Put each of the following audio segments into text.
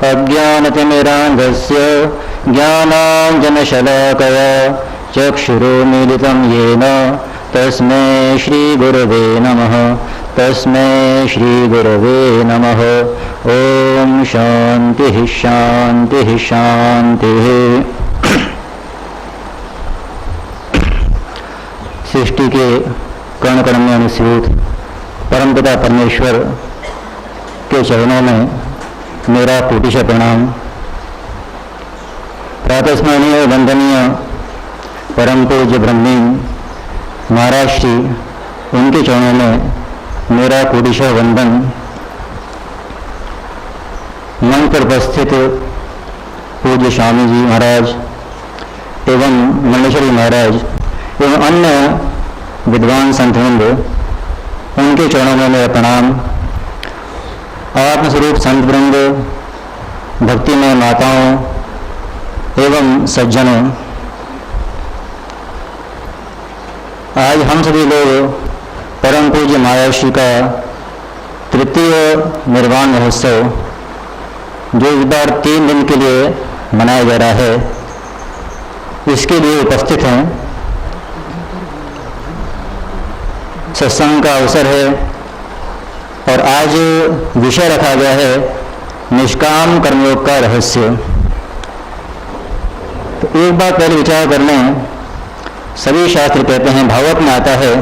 अज्ञानतिमिरान्धस्य ज्ञानाञ्जनशलाकया चक्षुरुन्मीलितं येन तस्मै श्रीगुरवे नमः। तस्मै श्रीगुरवे नमः। ओम शांति शांति शांति। सृष्टि के कण कण में अनुस्यूत परमपिता परमेश्वर के चरणों में मेरा कोटिश प्रणाम। प्रातस्मरणीय वंदनीय परम पूज्य ब्रह्मी महाराज श्री उनके चरणों में मेरा कोटिश वंदन। मंच पर उपस्थित पूज्य स्वामी जी महाराज एवं मंडेश्वरी महाराज एवं अन्य विद्वान संतवृंद उनके चरणों में मेरा प्रणाम। आत्मस्वरूप संत वृंद, भक्तिमय माताओं एवं सज्जनों, आज हम सभी लोग परम पूज्य महाराज श्री का तृतीय निर्वाण महोत्सव जो इस बार 3 दिन के लिए मनाया जा रहा है, इसके लिए उपस्थित हैं। सत्संग का अवसर है और आज विषय रखा गया है निष्काम कर्मयोग का रहस्य। तो एक बात पहले विचार कर लें, सभी शास्त्र कहते हैं, भागवत में आता है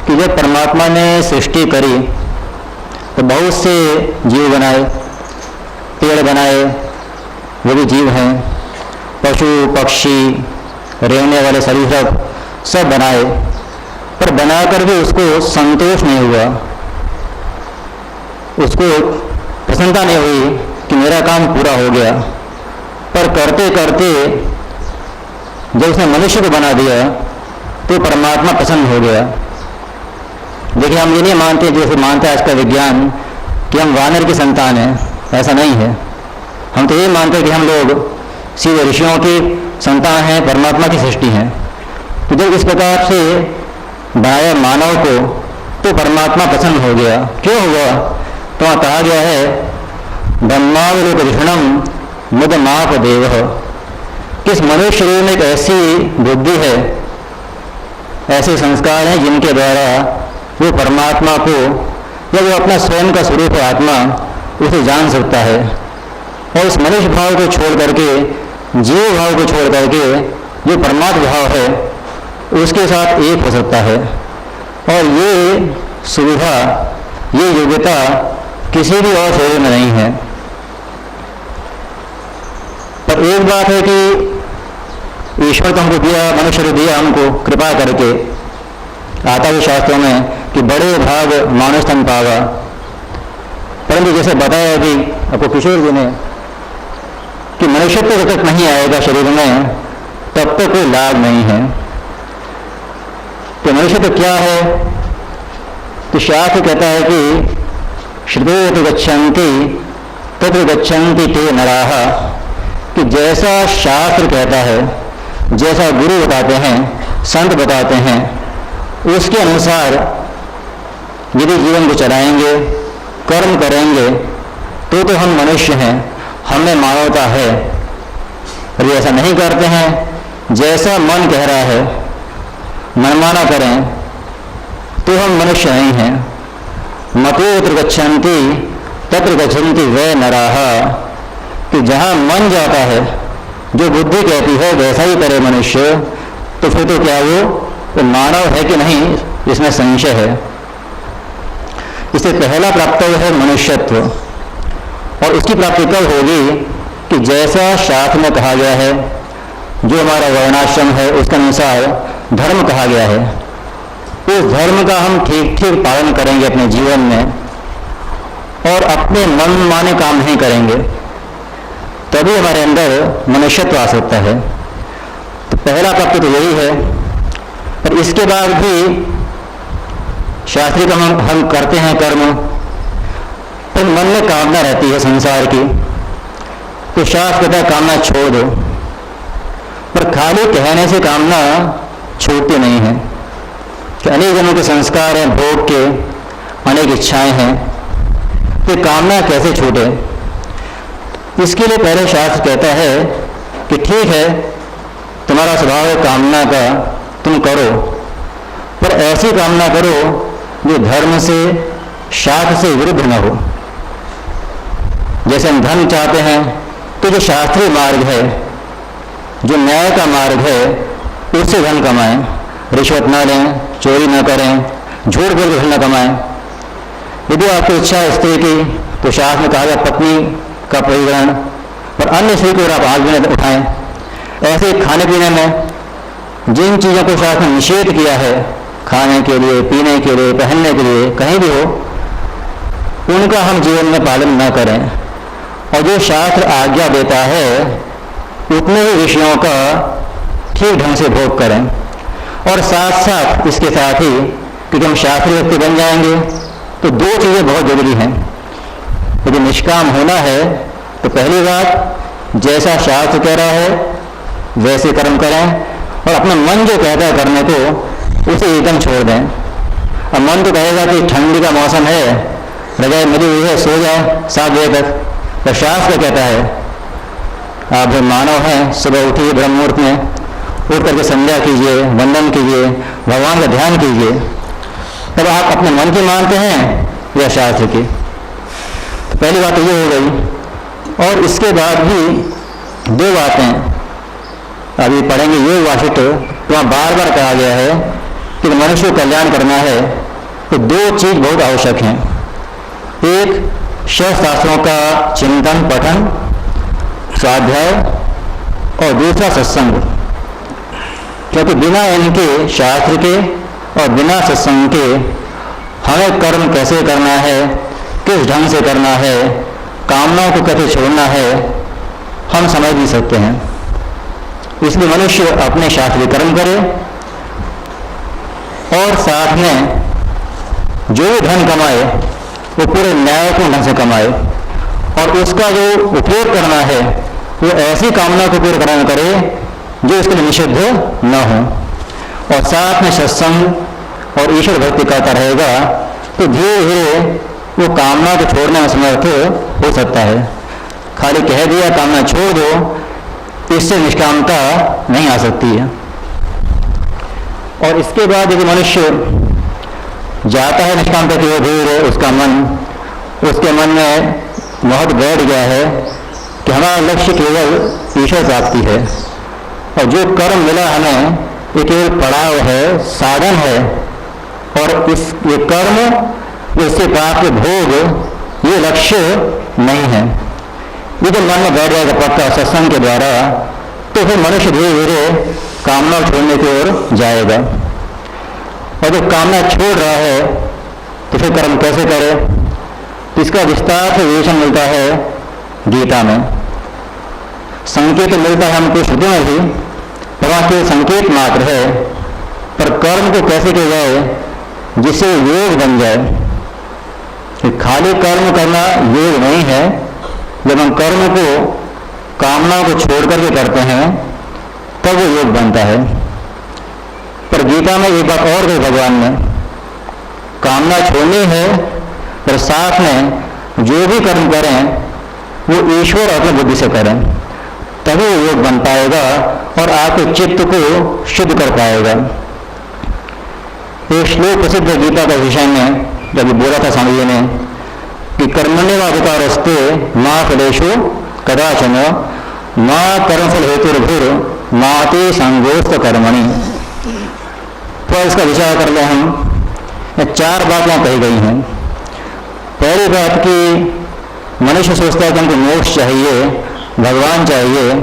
कि जब परमात्मा ने सृष्टि करी तो बहुत से जीव बनाए, पेड़ बनाए, वो भी जीव हैं, पशु पक्षी, रेंगने वाले सरीसृप सब बनाए, पर बनाकर भी उसको संतोष नहीं हुआ, उसको प्रसन्नता नहीं हुई कि मेरा काम पूरा हो गया। पर करते करते जब उसने मनुष्य को बना दिया तो परमात्मा प्रसन्न हो गया। देखिए, हम ये नहीं मानते जैसे मानते आज का विज्ञान कि हम वानर की संतान हैं, ऐसा नहीं है। हम तो ये मानते हैं कि हम लोग सीधे ऋषियों की संतान हैं, परमात्मा की सृष्टि हैं। तो जब इस प्रकार से बनाया मानव को तो परमात्मा प्रसन्न हो गया। क्यों हुआ? तो वहाँ कहा गया है ब्रह्मावलोकन मुद माप देव। किस मनुष्य शरीर में एक ऐसी बुद्धि है, ऐसे संस्कार हैं जिनके द्वारा वो परमात्मा को, या वो अपना स्वयं का स्वरूप है आत्मा, उसे जान सकता है। और इस मनुष्य भाव को छोड़ करके, जीव भाव को छोड़ करके जो परमात्मा भाव है उसके साथ एक हो सकता है। और ये सुविधा, ये योग्यता किसी भी और शरीर में नहीं है। पर एक बात है कि ईश्वर तो हमको दिया, मनुष्य को दिया हमको कृपा करके। आता है शास्त्रों में कि बड़े भाग मानुष तन पावा, परंतु जैसे बताया अभी आपको किशोर जी ने कि मनुष्यत्व जब तक नहीं आएगा शरीर में तब तक कोई लाभ नहीं है। तो मनुष्य तो क्या है? तो शास्त्र कहता है कि श्रुतोत गच्छन्ति तत्र गच्छन्ति ते नराः, कि जैसा शास्त्र कहता है, जैसा गुरु बताते हैं, संत बताते हैं, उसके अनुसार यदि जीवन को चलाएंगे, कर्म करेंगे तो हम मनुष्य हैं, हमें मानवता है। और ऐसा नहीं करते हैं, जैसा मन कह रहा है मनमाना करें तो हम मनुष्य नहीं हैं। मतोत्र गच्छन्ति तत्र गच्छन्ति वे नराः, कि जहाँ मन जाता है, जो बुद्धि कहती है वैसा ही करे मनुष्य, तो फिर तो क्या वो मानव है कि नहीं, इसमें संशय है। इससे पहला प्राप्तव्य है मनुष्यत्व। और उसकी प्राप्ति कब होगी? कि जैसा शास्त्र में कहा गया है, जो हमारा वर्णाश्रम है उसके अनुसार धर्म कहा गया है, उस धर्म का हम ठीक ठीक पालन करेंगे अपने जीवन में और अपने मन माने काम नहीं करेंगे, तभी हमारे अंदर मनुष्यत्व आ सकता है। तो पहला प्राप्ति तो यही है। पर इसके बाद भी शास्त्रीय काम हम करते हैं कर्म, पर मन में कामना रहती है संसार की, तो शास्त्र कहता है कामना छोड़ दो। पर खाली कहने से कामना छूटती नहीं है। कि अनेक जनों के संस्कार हैं, भोग के अनेक इच्छाएं हैं, तो कामना कैसे छूटे? इसके लिए पहले शास्त्र कहता है कि ठीक है, तुम्हारा स्वभाव है कामना का, तुम करो, पर ऐसी कामना करो जो धर्म से, शास्त्र से विरुद्ध न हो। जैसे हम धन चाहते हैं तो जो शास्त्रीय मार्ग है, जो न्याय का मार्ग है, उससे धन कमाएं, रिश्वत न लें, चोरी न करें, झूठ बोल के धन न कमाएं। यदि आपको इच्छा है स्त्री की तो शास्त्र में कहा गया पत्नी का परिग्रहण, पर अन्य स्त्री को आप आग में न उठाएं। ऐसे खाने पीने में जिन चीज़ों को शास्त्र ने निषेध किया है, खाने के लिए, पीने के लिए, पहनने के लिए, कहीं भी हो, उनका हम जीवन में पालन न करें, और जो शास्त्र आज्ञा देता है उतने ही विषयों का ठीक ढंग से भोग करें। और साथ साथ इसके साथ ही, क्योंकि हम शास्त्रीय व्यक्ति बन जाएंगे, तो दो चीज़ें बहुत जरूरी हैं। यदि निष्काम होना है तो पहली बात, जैसा शास्त्र कह रहा है वैसे कर्म करें, और अपना मन जो कहता है करने को उसे एकदम छोड़ दें। अब मन तो कहेगा कि ठंडी का मौसम है, रजाई मिली हुई है, सो जाए 7 बजे तक, तो शास्त्र कहता है आप मानव हैं, सुबह उठिए ब्रह्म मुहूर्त में, उठ करके संध्या कीजिए, वंदन कीजिए, भगवान का ध्यान कीजिए। तब आप अपने मन की मानते हैं या शास्त्र की? तो पहली बात तो ये हो गई। और इसके बाद भी 2 बातें अभी पढ़ेंगे। योग वासिष्ठ तो वहाँ बार बार कहा गया है कि मनुष्य को कल्याण करना है तो 2 चीज बहुत आवश्यक हैं। एक, शास्त्रों का चिंतन, पठन, स्वाध्याय, और दूसरा सत्संग। क्योंकि बिना इनके, शास्त्र के और बिना सत्संग के, हमें कर्म कैसे करना है, किस ढंग से करना है, कामनाओं को कैसे छोड़ना है, हम समझ नहीं सकते हैं। इसलिए मनुष्य अपने शास्त्रीय कर्म करे और साथ में जो भी धन कमाए वो पूरे न्यायपूर्ण ढंग से कमाए, और उसका जो उपयोग करना है वो ऐसी कामना को पूर्ण करना करे जो इसके लिए निषिद्ध न हो। और साथ में सत्संग और ईश्वर भक्ति करता रहेगा तो धीरे धीरे वो कामना को छोड़ने में समर्थ हो सकता है। खाली कह दिया कामना छोड़ दो, इससे निष्कामता नहीं आ सकती है। और इसके बाद यदि मनुष्य जाता है निष्कामता की ओर, धीरे उसके मन में बहुत बैठ गया है कि हमारा लक्ष्य केवल ईश्वर प्राप्ति है, और जो कर्म मिला हमें ये केवल पड़ाव है, साधन है, और ये कर्म, इससे प्राप्त भोग, ये लक्ष्य नहीं है। ये जब मन में बैठ जाएगा पक्का सत्संग के द्वारा, तो फिर मनुष्य धीरे धीरे कामना छोड़ने की ओर जाएगा। और जब कामना छोड़ रहा है तो फिर कर्म कैसे करे? इसका विस्तार से विवेचन मिलता है गीता में। संकेत मिलता है हमको श्रुति में भी, पर वहाँ के संकेत मात्र है, पर कर्म को कैसे किया जाए जिससे योग बन जाए। खाली कर्म करना योग नहीं है। जब हम कर्म को, कामनाओं को छोड़ करके करते हैं तब वो योग बनता है। पर गीता में एक बात और कही भगवान ने, कामना छोड़नी है पर साथ में जो भी कर्म करें वो ईश्वर और अपनी बुद्धि से करें, तभी वो योग बन पाएगा और आपके चित्त को शुद्ध कर पाएगा। एक श्लोक प्रसिद्ध गीता का विषय में जब बोला था स्वामी जी ने कि कर्मण्येवाधिकारस्ते मां फलेषु कदाचन मां कर्मफल हेतुर्भुर माते संगोस्त कर्मणि। तो इसका विचार कर लें हम, 4 बातें कही गई हैं। पहली बात कि मनुष्य सोचता है कि हमको मोक्ष चाहिए, भगवान चाहिए,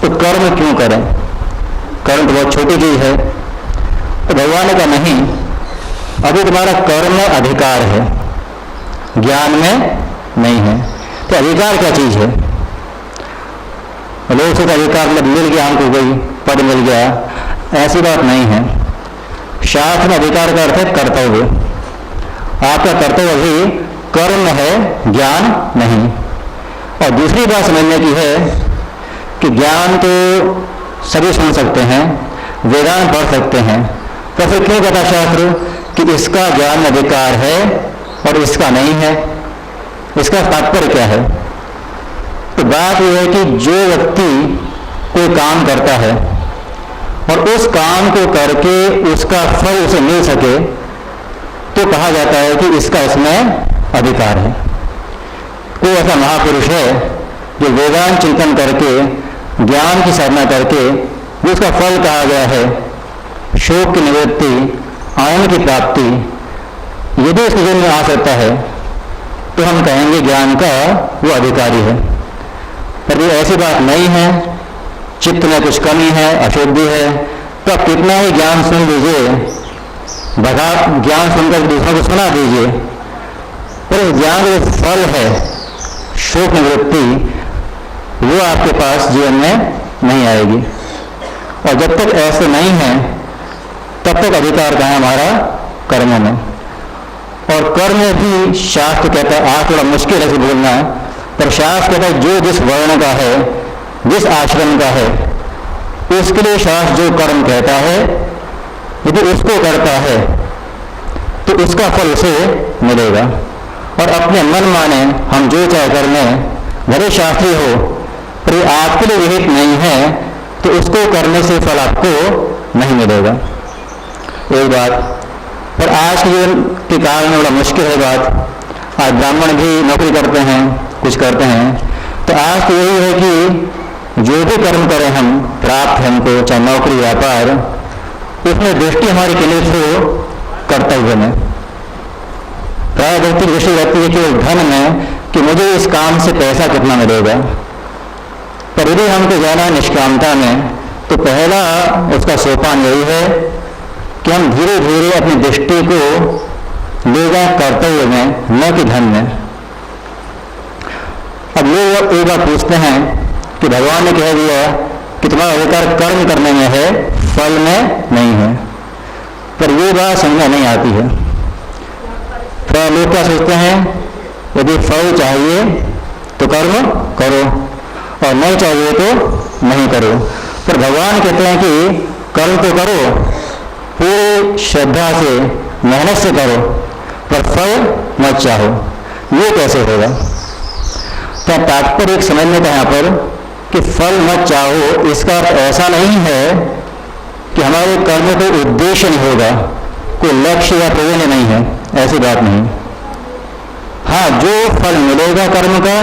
तो कर्म क्यों करें? कर्म तो बहुत छोटी चीज है। तो भगवान ने कहा नहीं, अभी तुम्हारा कर्म में अधिकार है, ज्ञान में नहीं है। तो अधिकार क्या चीज है? लोग से अधिकार मतलब मिल गया हमको, कोई पद मिल गया, ऐसी बात नहीं है। शास्त्र में अधिकार का अर्थ है कर्तव्य। आपका कर्तव्य भी कर्म है, ज्ञान नहीं। और दूसरी बात समझने की है कि ज्ञान तो सभी सुन सकते हैं, वेदांत पढ़ सकते हैं, तो फिर क्यों कहता शास्त्र कि इसका ज्ञान अधिकार है और इसका नहीं है? इसका तात्पर्य क्या है? तो बात यह है कि जो व्यक्ति कोई काम करता है और उस काम को करके उसका फल उसे मिल सके तो कहा जाता है कि इसका इसमें अधिकार है। कोई ऐसा महापुरुष है जो वेदांत चिंतन करके ज्ञान की साधना करके जो उसका फल कहा गया है शोक की निवृत्ति, आनंद की प्राप्ति, यदि उसके जीवन में आ सकता है तो हम कहेंगे ज्ञान का वो अधिकारी है। पर ये ऐसी बात नहीं है, चित्त में कुछ कमी है, अशुद्धि है, तो आप कितना ही ज्ञान सुन लीजिए, ज्ञान सुनकर दूसरों को सुना दीजिए, पर ज्ञान जो फल है शोक निवृत्ति वो आपके पास जीवन में नहीं आएगी। और जब तक ऐसे नहीं है तब तक अधिकार कहाँ है हमारा कर्मों में। और कर्म भी शास्त्र कहता है, आज थोड़ा मुश्किल है बोलना, पर शास्त्र कहता है जो जिस वर्ण का है, जिस आश्रम का है, उसके लिए शास्त्र जो कर्म कहता है यदि उसको करता है तो उसका फल उसे मिलेगा। और अपने मन माने हम जो चाहे कर लें, भले शास्त्रीय हो, पर ये आपके लिए विहित नहीं है तो उसको करने से फल आपको नहीं मिलेगा। एक बात, पर आज के जीवन के कारण में बड़ा मुश्किल है बात। आज ब्राह्मण भी नौकरी करते हैं, कुछ करते हैं, तो आज तो यही है कि जो भी कर्म करें हम, प्राप्त है हमको, चाहे नौकरी व्यापार, उसमें दृष्टि हमारी केंद्रित हो कर्तव्य में। प्राय व्यक्ति दृष्टि रहती है कि धन में कि मुझे इस काम से पैसा कितना मिलेगा। पर यदि हमको जाना है निष्कामता में तो पहला उसका सोपान यही है कि हम धीरे धीरे अपनी दृष्टि को ले जाए कर्तव्य में, न कि धन में। अब लोग एक बार पूछते हैं कि भगवान ने कह दिया कि तुम्हारा अधिकार कर्म करने में है, फल में नहीं है, पर ये बात समझ नहीं आती है। तो लोग क्या सोचते हैं, यदि फल चाहिए तो कर्म करो और नहीं चाहिए तो नहीं करो। पर भगवान कहते हैं कि कर्म तो करो, पूरी श्रद्धा से, मेहनत से करो, पर फल मत चाहो। ये कैसे होगा? तो तात्पर्य एक समझने का यहाँ पर कि फल मत चाहो, इसका अर्थ ऐसा नहीं है कि हमारे कर्म को उद्देश्य नहीं होगा, कोई लक्ष्य या प्रयोजन नहीं है, ऐसी बात नहीं। हाँ, जो फल मिलेगा कर्म का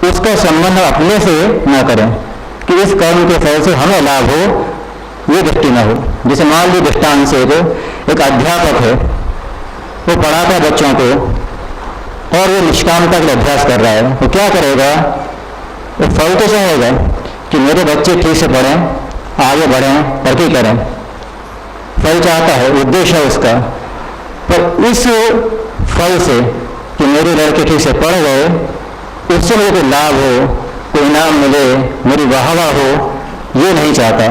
उसका संबंध अपने से न करें कि इस कर्म के फल से हमें लाभ हो, ये दृष्टि न हो। जैसे मान लीजिए दृष्टांत से एक अध्यापक है, वो पढ़ाता है बच्चों को और वो निष्कामता का अभ्यास कर रहा है, वो क्या करेगा, वो फल तो चाहेगा कि मेरे बच्चे ठीक से पढ़ें, आगे बढ़ें, तरक्की करें, फल चाहता है, उद्देश्य है उसका। पर इस फल से कि मेरे लड़के ठीक से पढ़ गए, उससे मुझे कोई लाभ हो, कोई इनाम मिले, मेरी वाहवाह हो, ये नहीं चाहता,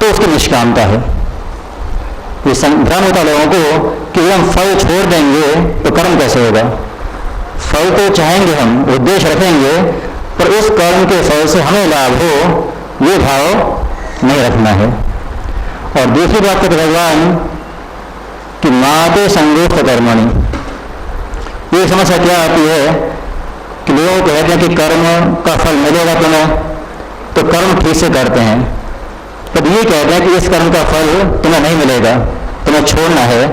तो उसकी निष्कामता है। ये भ्रम होता लोगों को कि हम फल छोड़ देंगे तो कर्म कैसे होगा। फल तो चाहेंगे हम, उद्देश्य रखेंगे, पर उस कर्म के फल से हमें लाभ हो, ये भाव नहीं रखना है। और दूसरी बात कहते भगवान कि माते संगोष्ठ कर्मणि। ये समस्या क्या आती है कि लोग कहते हैं कि कर्म का फल मिलेगा तुम्हें, तो कर्म ठीक से करते हैं, तो ये कहते हैं कि इस कर्म का फल तुम्हें नहीं मिलेगा, तुम्हें छोड़ना है,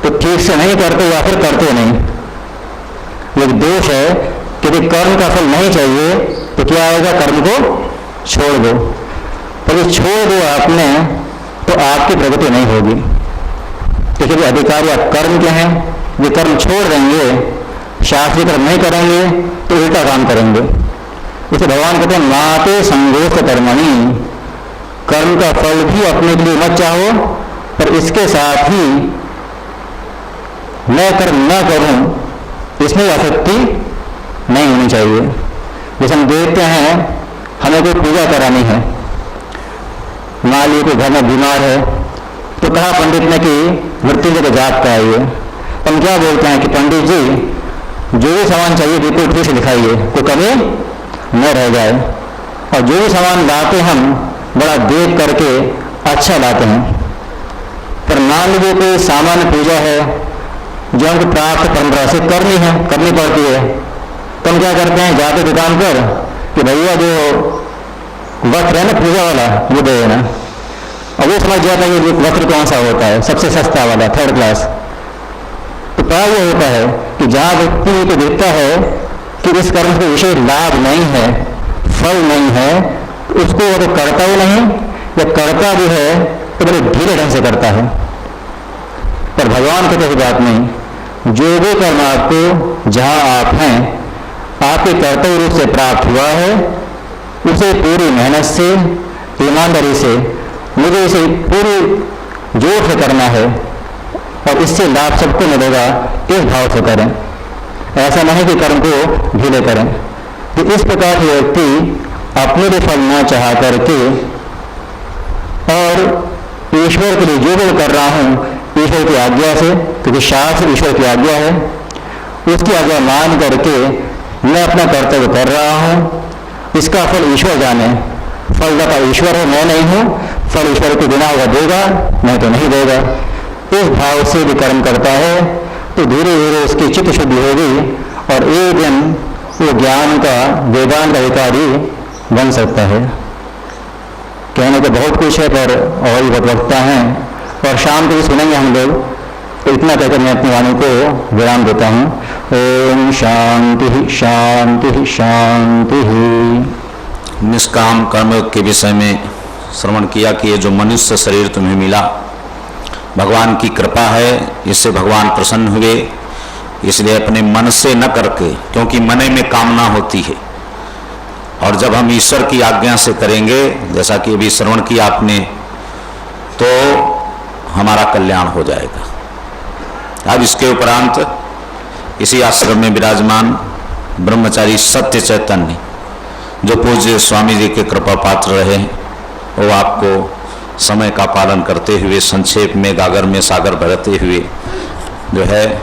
तो ठीक से नहीं करते या फिर करते नहीं। एक दोष है कि यदि कर्म का फल नहीं चाहिए तो क्या आएगा, कर्म को छोड़ दो। पर ये छोड़ दो आपने तो आपकी प्रगति नहीं होगी। देखिए अधिकार या कर्म क्या है, ये कर्म छोड़ देंगे, शास्त्रीय कर्म नहीं करेंगे तो उल्टा काम करेंगे। इसे भगवान कहते हैं माते संगोष्ठ कर्मणि। कर्म का फल भी अपने के लिए मत चाहो, पर इसके साथ ही मैं कर्म न करूं इसमें आसक्ति नहीं होनी चाहिए। जैसे हम देखते हैं हमें कोई पूजा करानी है, मान लीजिए कोई घर में बीमार है, तो कहा पंडित ने कि मृत्युंजय का जाप कराइए। हम क्या बोलते हैं कि पंडित जी जो भी सामान चाहिए बिल्कुल ठीक से दिखाइए, कोई कमी न रह जाए, और जो भी सामान लाते हम बड़ा देख करके अच्छा लाते हैं। पर मान लीजिए कोई सामान्य पूजा है जो हमको प्राप्त परंपरा से करनी पड़ती है, तो हम क्या करते हैं, जाते दुकान पर कि भैया जो वस्त्र है ना पूजा वाला वो दे देना, और वो समझ जाता है कि वस्त्र कौन सा होता है, सबसे सस्ता वाला, 3rd क्लास। तो क्या ये होता है कि जहाँ व्यक्ति को दिखता है कि इस कर्म से विशेष लाभ नहीं है, फल नहीं है, तो उसको वो तो करता ही नहीं, या करता भी है तो बड़े धीरे ढंग से करता है। पर भगवान की तो बात नहीं, जो भी कर्म आपको जहाँ आप हैं आपके कर्तव्य रूप से प्राप्त हुआ है, उसे पूरी मेहनत से, ईमानदारी से, मुझे इसे पूरी जोर से करना है और इससे लाभ सबको मिलेगा, इस भाव से करें। ऐसा नहीं कि कर्म को ढीले करें। तो इस प्रकार के व्यक्ति अपने लिए फल न चाह करके और ईश्वर के लिए जो भी कर रहा हूँ ईश्वर की आज्ञा से, क्योंकि शास्त्र ईश्वर की आज्ञा है, उसकी आज्ञा मान करके मैं अपना कर्तव्य कर रहा हूँ, इसका फल ईश्वर जाने। फलदाता ईश्वर है, मैं नहीं हूँ। फल ईश्वर के बिना हुआ देगा, नहीं तो नहीं देगा। इस भाव से भी कर्म करता है तो धीरे धीरे उसकी चित्त शुद्धि होगी और एक दिन वो ज्ञान का, वेदांत अधिकारी बन सकता है। कहने को बहुत कुछ है पर और भी बहुत वक्ता हैं और शाम को भी सुनेंगे हम लोग। तो इतना कहकर मैं अपनी वाणी को विराम देता हूँ। ओम शांति शांति शांति। निष्काम कर्मयोग के विषय में श्रवण किया कि ये जो मनुष्य शरीर तुम्हें मिला भगवान की कृपा है, इससे भगवान प्रसन्न हुए, इसलिए अपने मन से न करके, क्योंकि मन में कामना होती है, और जब हम ईश्वर की आज्ञा से करेंगे, जैसा कि अभी श्रवण किया आपने, तो हमारा कल्याण हो जाएगा। अब इसके उपरांत इसी आश्रम में विराजमान ब्रह्मचारी सत्य चैतन्य जो पूज्य स्वामी जी के कृपा पात्र रहे, वो आपको समय का पालन करते हुए संक्षेप में गागर में सागर भरते हुए जो है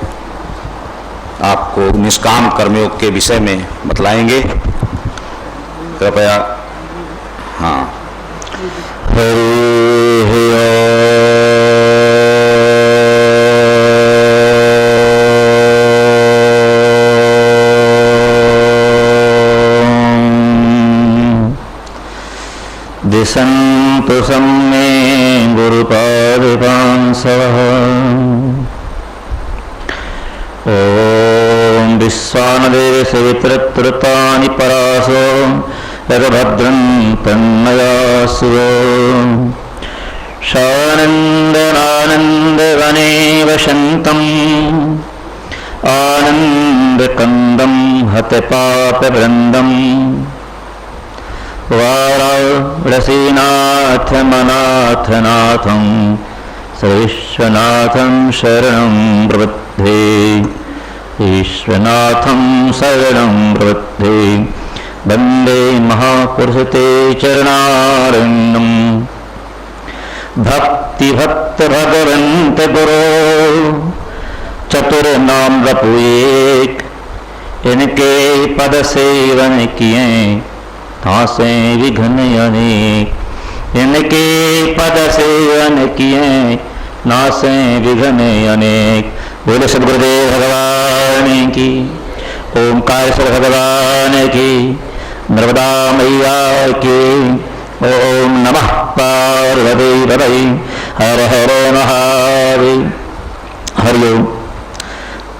आपको निष्काम कर्मयोग के विषय में बतलाएंगे। कृपया। हाँ। दिशन्तु सम्मे गुरुपादपांसवः। ॐ विश्वानदेव सवितृतानि परासो यद्भद्रं तन्मयासु। शानन्दनानन्दवने वसन्तम् आनन्दकन्दं हतपापवृन्दम् वाराणसीनाथमनाथनाथं सविश्वनाथं शरणं प्रपद्ये। ईश्वरनाथं शरणं प्रपद्ये। वन्दे महापुरुषते चरणारविन्दम्। भक्तिभक्त भगवन्त गुरो चतुर्नाम रपु एक, इनके पद सेवन किए तासे विघ्न अनेक। इनके पद सेवन किए नासे विघ्न अनेक। बोले सद्गुरुदेव भगवान की। ओंकारेश्वर भगवान की। नर्मदा मैया की। ओम नमः पार्वती पतये। हर हर महादेव। हरिओम।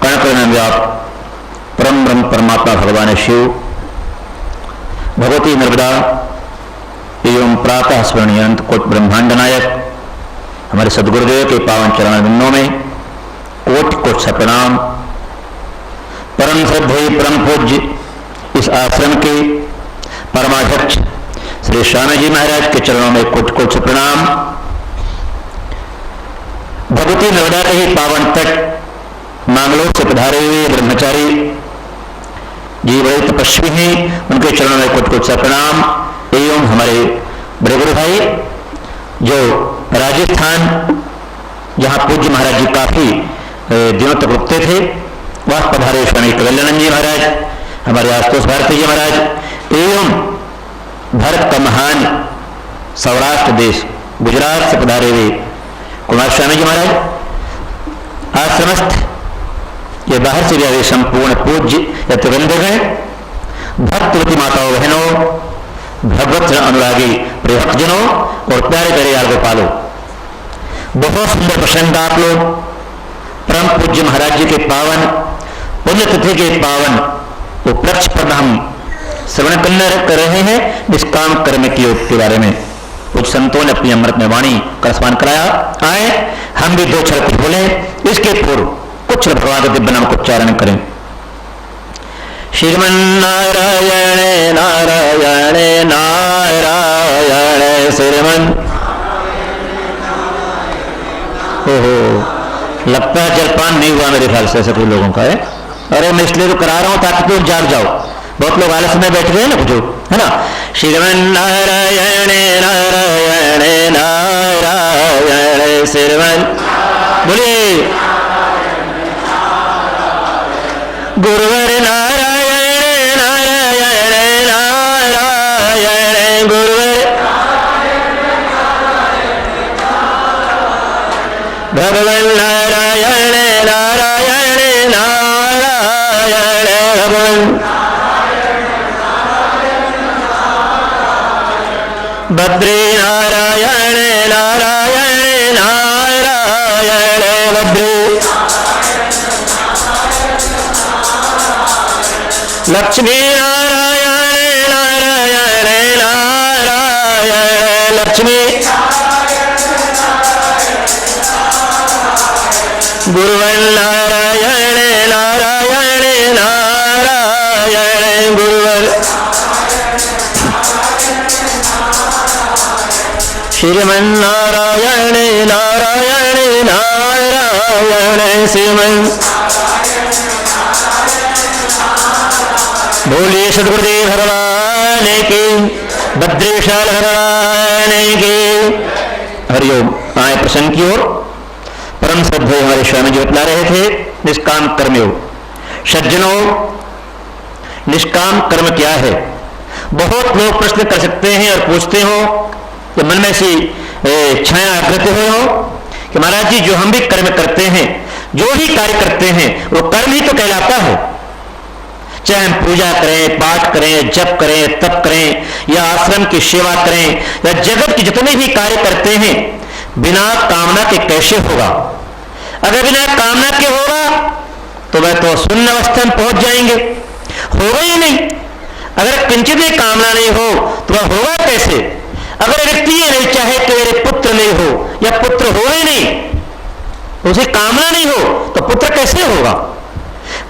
कणकर्ण व्याप परम ब्रह्म परमात्मा भगवान शिव, भगवती नर्मदा एवं प्रातः स्मरणीय अनंत कोट ब्रह्मांड नायक हमारे सदगुरुदेव के पावन चरण बिंदों में कोट कोट सा प्रणाम। परम श्रद्धेय परम पूज्य इस आश्रम के परमाध्यक्ष श्री स्वामी जी महाराज के चरणों में कोट कोट सा प्रणाम। भगवती नर्मदा के ही पावन तट मांगलोर से पधारे हुए ब्रह्मचारी जी बड़े तपस्वी हैं, उनके चरणों में कोट कोट सा प्रणाम। एवं हमारे बड़े गुरु भाई जो राजस्थान जहाँ पूज्य महाराज जी काफी दिनों तक रुकते थे, वह पधारे स्वामी कल्याणानंद जी महाराज, हमारे आशुतोष भारती जी महाराज, एवं भारत का महान सौराष्ट्र देश गुजरात से पधारे हुए कुमार स्वामी जी महाराज, आश्रमस्थ ये बाहर से भी आए संपूर्ण पूज्य यतिवृंदगण, भक्तवती माताओं बहनों, भगवत अनुरागी प्रियभक्तजनों और प्यारे प्यारे यार गोपालों, बहुत सुंदर प्रसंग आप लोग परम पूज्य महाराज जी के पावन पुण्यतिथि के पावन उपलक्ष्य पर हम श्रवण कर रहे हैं निष्काम कर्म की योग के बारे में। कुछ संतों ने अपनी अमृत में वाणी का स्मरण कराया। आए हम भी दो क्षण कुछ बोले, इसके पूर्व कुछ भगवान के दिव्य नाम को उच्चारण करें। श्रीमन नारायण नारायण नारायण श्रीमन। ओहो, लगता है जलपान नहीं हुआ मेरे ख्याल से सभी लोगों का है। अरे मैं इसलिए तो करा रहा हूं ताकि तुम जाग जाओ, बहुत लोग आलस में बैठ गए ना जो, है ना। श्रीमन नारायण नारायण नारायण श्रीमन। बोलिए गुरुवर नारायण नारायण नारायण गुरुवर भगवान नारायण नारायण नारायण भगवान बद्री नारायण नारायण नारायण बद्री लक्ष्मी नारायण नारायण नारायण लक्ष्मी गुरुवन नारायण नारायण नारायण गुरुवर श्रीमन नारायण नारायण नारायण श्रीमन। बोलिए सद्गुरुदेव भगवान की, बद्रीशाल भगवान की। हरिओम। आए प्रसंग की ओर। परम श्रद्धेय हमारे स्वामी जी बतला रहे थे निष्काम कर्मयोग। सज्जनों, निष्काम कर्म क्या है? बहुत लोग प्रश्न कर सकते हैं और पूछते हो कि मन में सी छाया आग्रत हुए हो कि महाराज जी जो हम भी कर्म करते हैं, जो भी कार्य करते हैं, वो कर्म ही तो कहलाता है। चाहे हम पूजा करें, पाठ करें, जप करें, तप करें, या आश्रम की सेवा करें, या जगत के जितने भी कार्य करते हैं, बिना कामना के कैसे होगा? अगर बिना कामना के होगा तो वह तो शून्य अवस्था में पहुंच जाएंगे, होगा ही नहीं। अगर किंचित भी कामना नहीं हो तो वह होगा कैसे? अगर व्यक्ति ये नहीं चाहे कि मेरे पुत्र नहीं हो या पुत्र हो ही नहीं, उसे कामना नहीं हो तो पुत्र कैसे होगा?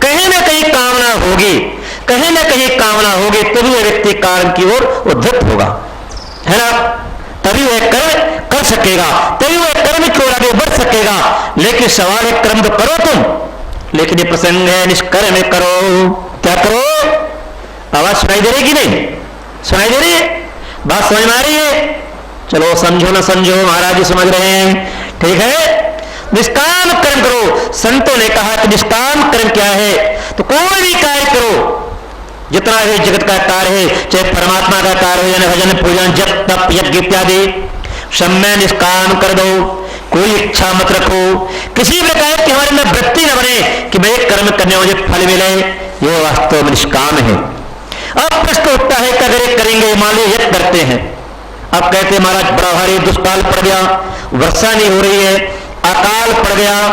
कहीं ना कहीं कामना होगी, कहीं ना कहीं कामना होगी, तभी वह व्यक्ति कार्य की ओर उद्धत होगा, है ना। तभी वह कर्म कर सकेगा, तभी वह कर्म की ओर आगे बढ़ सकेगा। लेकिन सवाल है कर्म तो करो तुम, लेकिन ये प्रसंग है निष्कर्म करो। क्या करो? आवाज सुनाई दे रही कि नहीं? सुनाई दे रही है? बात समझ में आ रही है? चलो समझो ना समझो, महाराज जी समझ रहे हैं, ठीक है। निष्काम कर्म करो। संतों ने कहा कि निष्काम कर्म क्या है? तो कोई भी कार्य करो, जितना भी जगत का कार्य है, चाहे परमात्मा का कार्य हो, भजन पूजन जप तप यज्ञ इत्यादि, सब में निष्काम कर दो। कोई इच्छा मत रखो, किसी प्रकार की हमारे में वृत्ति न बने कि मैं कर्म करने मुझे फल मिले। यह वास्तव में निष्काम है। अब प्रश्न उठता है कि अगर करेंगे, मान लो यज्ञ करते हैं, अब कहते हैं महाराज बड़ा भारी दुष्काल पड़ गया, वर्षा नहीं हो रही है, अकाल पड़ गया,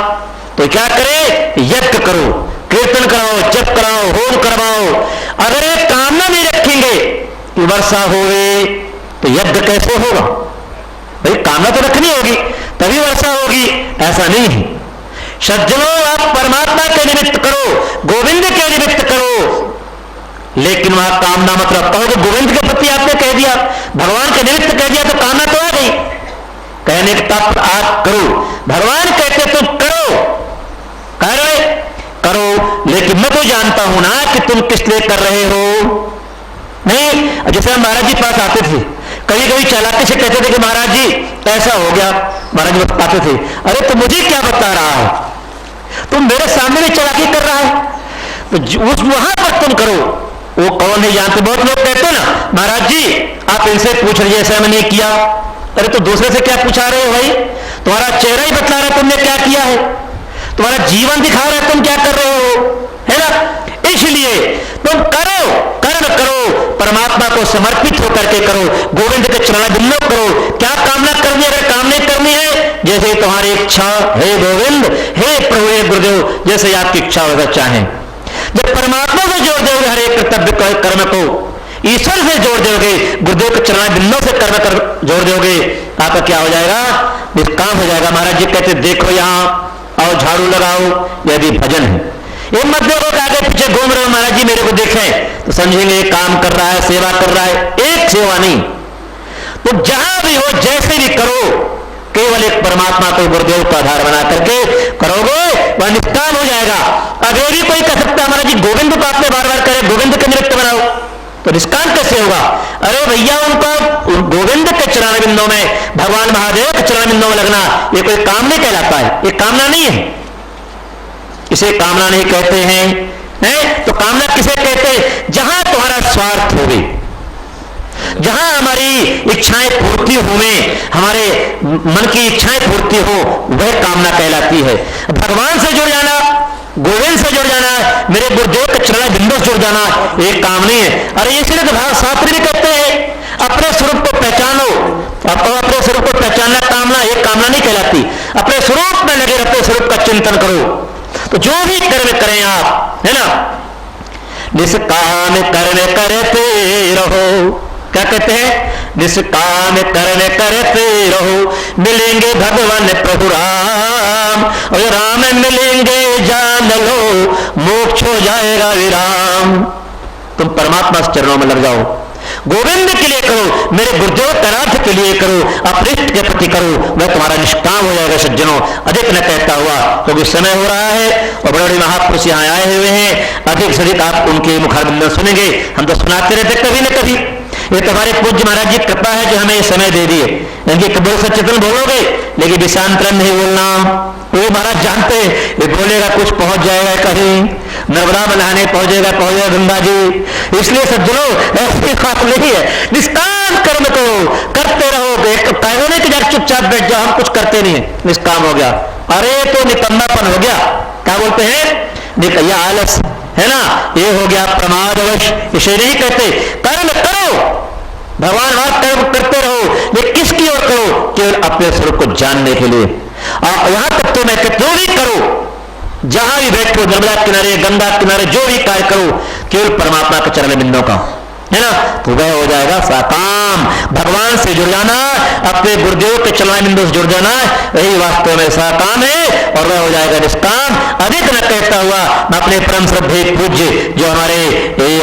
तो क्या करे? यज्ञ करो, कीर्तन कराओ, जप कराओ, होम करवाओ। अगर ये कामना नहीं रखेंगे कि वर्षा होवे तो यज्ञ कैसे होगा? भाई कामना तो रखनी होगी तभी वर्षा होगी, ऐसा नहीं है। सज्जनों, आप परमात्मा के निमित्त करो, गोविंद के निमित्त करो, लेकिन वहां कामना मत रखो। तो गोविंद के प्रति आपने कह दिया, भगवान के निमित्त कह दिया, तो कामना तो आ गई। कहने का आप करो, भगवान कहते तुम करो, कह रहे करो, लेकिन मैं तो जानता हूं ना कि तुम किस लिए कर रहे हो। नहीं, जैसे हम महाराज जी पास आते थे, कभी कभी चालाकी से कहते थे कि महाराज जी ऐसा हो गया, महाराज जी बताते थे, अरे तो मुझे क्या बता रहा है, तुम मेरे सामने में चालाकी कर रहा है, तो उस वहां पर तुम करो। वो कौन है जानते? बहुत लोग कहते ना महाराज जी आप इनसे पूछ रहे, ऐसा मैंने किया। अरे तो दूसरे से क्या पूछा रहे हो भाई? तुम्हारा चेहरा ही बतला रहा है तुमने क्या किया है, तुम्हारा जीवन दिखा रहा है तुम क्या कर रहे हो, है ना। इसलिए तुम करो, कर्म करो, परमात्मा को समर्पित होकर के करो, गोविंद के चरणारविंदों करो। क्या कामना करनी है? अगर काम नहीं करनी है, जैसे तुम्हारी इच्छा, हे गोविंद, हे प्रभु, हे गुरुदेव, जैसे आपकी इच्छा होगा चाहे। जब परमात्मा से जोड़ दोगे हर एक कर्तव्य कर्म को, ईश्वर से जोड़ दोगे, गुरुदेव के चरणारविंदों से कर्म कर जोड़ दोगे, आपका क्या हो जाएगा? निष्काम हो जाएगा। महाराज जी कहते देखो यहाँ आओ, झाड़ू लगाओ, यदि भजन है। ये मत देखो कि आगे पीछे घूम रहे हो, महाराज जी मेरे को देखें तो समझेंगे काम कर रहा है, सेवा कर रहा है। एक सेवा नहीं, तो जहां भी हो, जैसे भी करो, केवल एक परमात्मा को गुरुदेव का आधार बना करके करोगे, वह निष्काम हो जाएगा। अब ये भी कोई कह सकता है महाराज जी गोविंद को आपने बार बार करे, गोविंद के निमित्त बनाओ, तो निष्काम कैसे होगा? अरे भैया, उनको गोविंद के चरणारविंदों में, भगवान महादेव के चरणारविंदों में लगना, ये कोई काम नहीं कहलाता है, ये कामना नहीं है, इसे कामना नहीं कहते हैं। तो कामना किसे कहते हैं? जहां तुम्हारा स्वार्थ होवे, जहां हमारी इच्छाएं पूर्ति होवे, हमारे मन की इच्छाएं पूर्ति हो, वह कामना कहलाती है। भगवान से जुड़ जाना, गोविंद से जुड़ जाना, मेरे गुरुदेव के चरणारविंदों से जुड़ जाना, एक काम नहीं है। अरे इसलिए तो शास्त्र भी कहते हैं अपने स्वरूप को पहचानो। आपको अपने स्वरूप को पहचानना कामना, एक कामना नहीं कहलाती। अपने स्वरूप में लगे, अपने स्वरूप का चिंतन करो, तो जो भी कर्म करें आप, है ना, निष्काम कर्म करते रहो। क्या कहते हैं? निष्काम कर्म करते रहो, मिलेंगे भगवान प्रभु राम, और राम मिलेंगे जान लो, मोक्ष हो जाएगा विराम। तुम परमात्मा के चरणों में लग जाओ, गोविंद के लिए करो, मेरे गुरुदेव करार्थ के लिए करो, अपरिष्ट के प्रति करो, वह तुम्हारा निष्काम हो जाएगा। सज्जनों, अधिक न कहता हुआ, क्योंकि समय हो रहा है और बड़े बड़े महापुरुष यहाँ आए हुए हैं, अधिक से अधिक आप उनके मुखारबिंद सुनेंगे। हम तो सुनाते रहते कभी न कभी, ये तुम्हारे पूज्य महाराज जी कृपा है जो हमें ये समय दे दिए। इनकी कबूल सचेतन बोलोगे, लेकिन विषांतरण नहीं बोलना। वो महाराज जानते हैं, ये बोलेगा कुछ पहुंच जाएगा, कहीं नर्मदा में नहाने पहुंचेगा गंगा जी। इसलिए सज्जनों, ऐसी बात नहीं है, निष्काम कर्म को करते रहोगे। कहो नहीं कि यार चुपचाप बैठ जाओ, हम कुछ करते नहीं है, निष्काम हो गया, अरे तो निकम्मापन हो गया। क्या बोलते हैं? यह आलस है ना, ये हो गया प्रमादवश। इसे नहीं कहते, कर्म करो, भगवान बात कर्म करते रहो, ये किसकी ओर करो? केवल अपने स्वरूप को जानने के लिए। और यहां तक तो मैं जो भी करो, जहां भी बैठो, नर्मदा किनारे, गंगा किनारे, जो भी कार्य करो, केवल परमात्मा के चरणरविंदों का, है ना, तो वह हो जाएगा साकाम। भगवान से जुड़ जाना, अपने गुरुदेव के चरणारविंदों से जुड़ जाना, यही वास्तव में साकाम है, और वह हो जाएगा निष्काम। अधिक न कहता हुआ मैं अपने परम श्रद्धेय पूज्य जो हमारे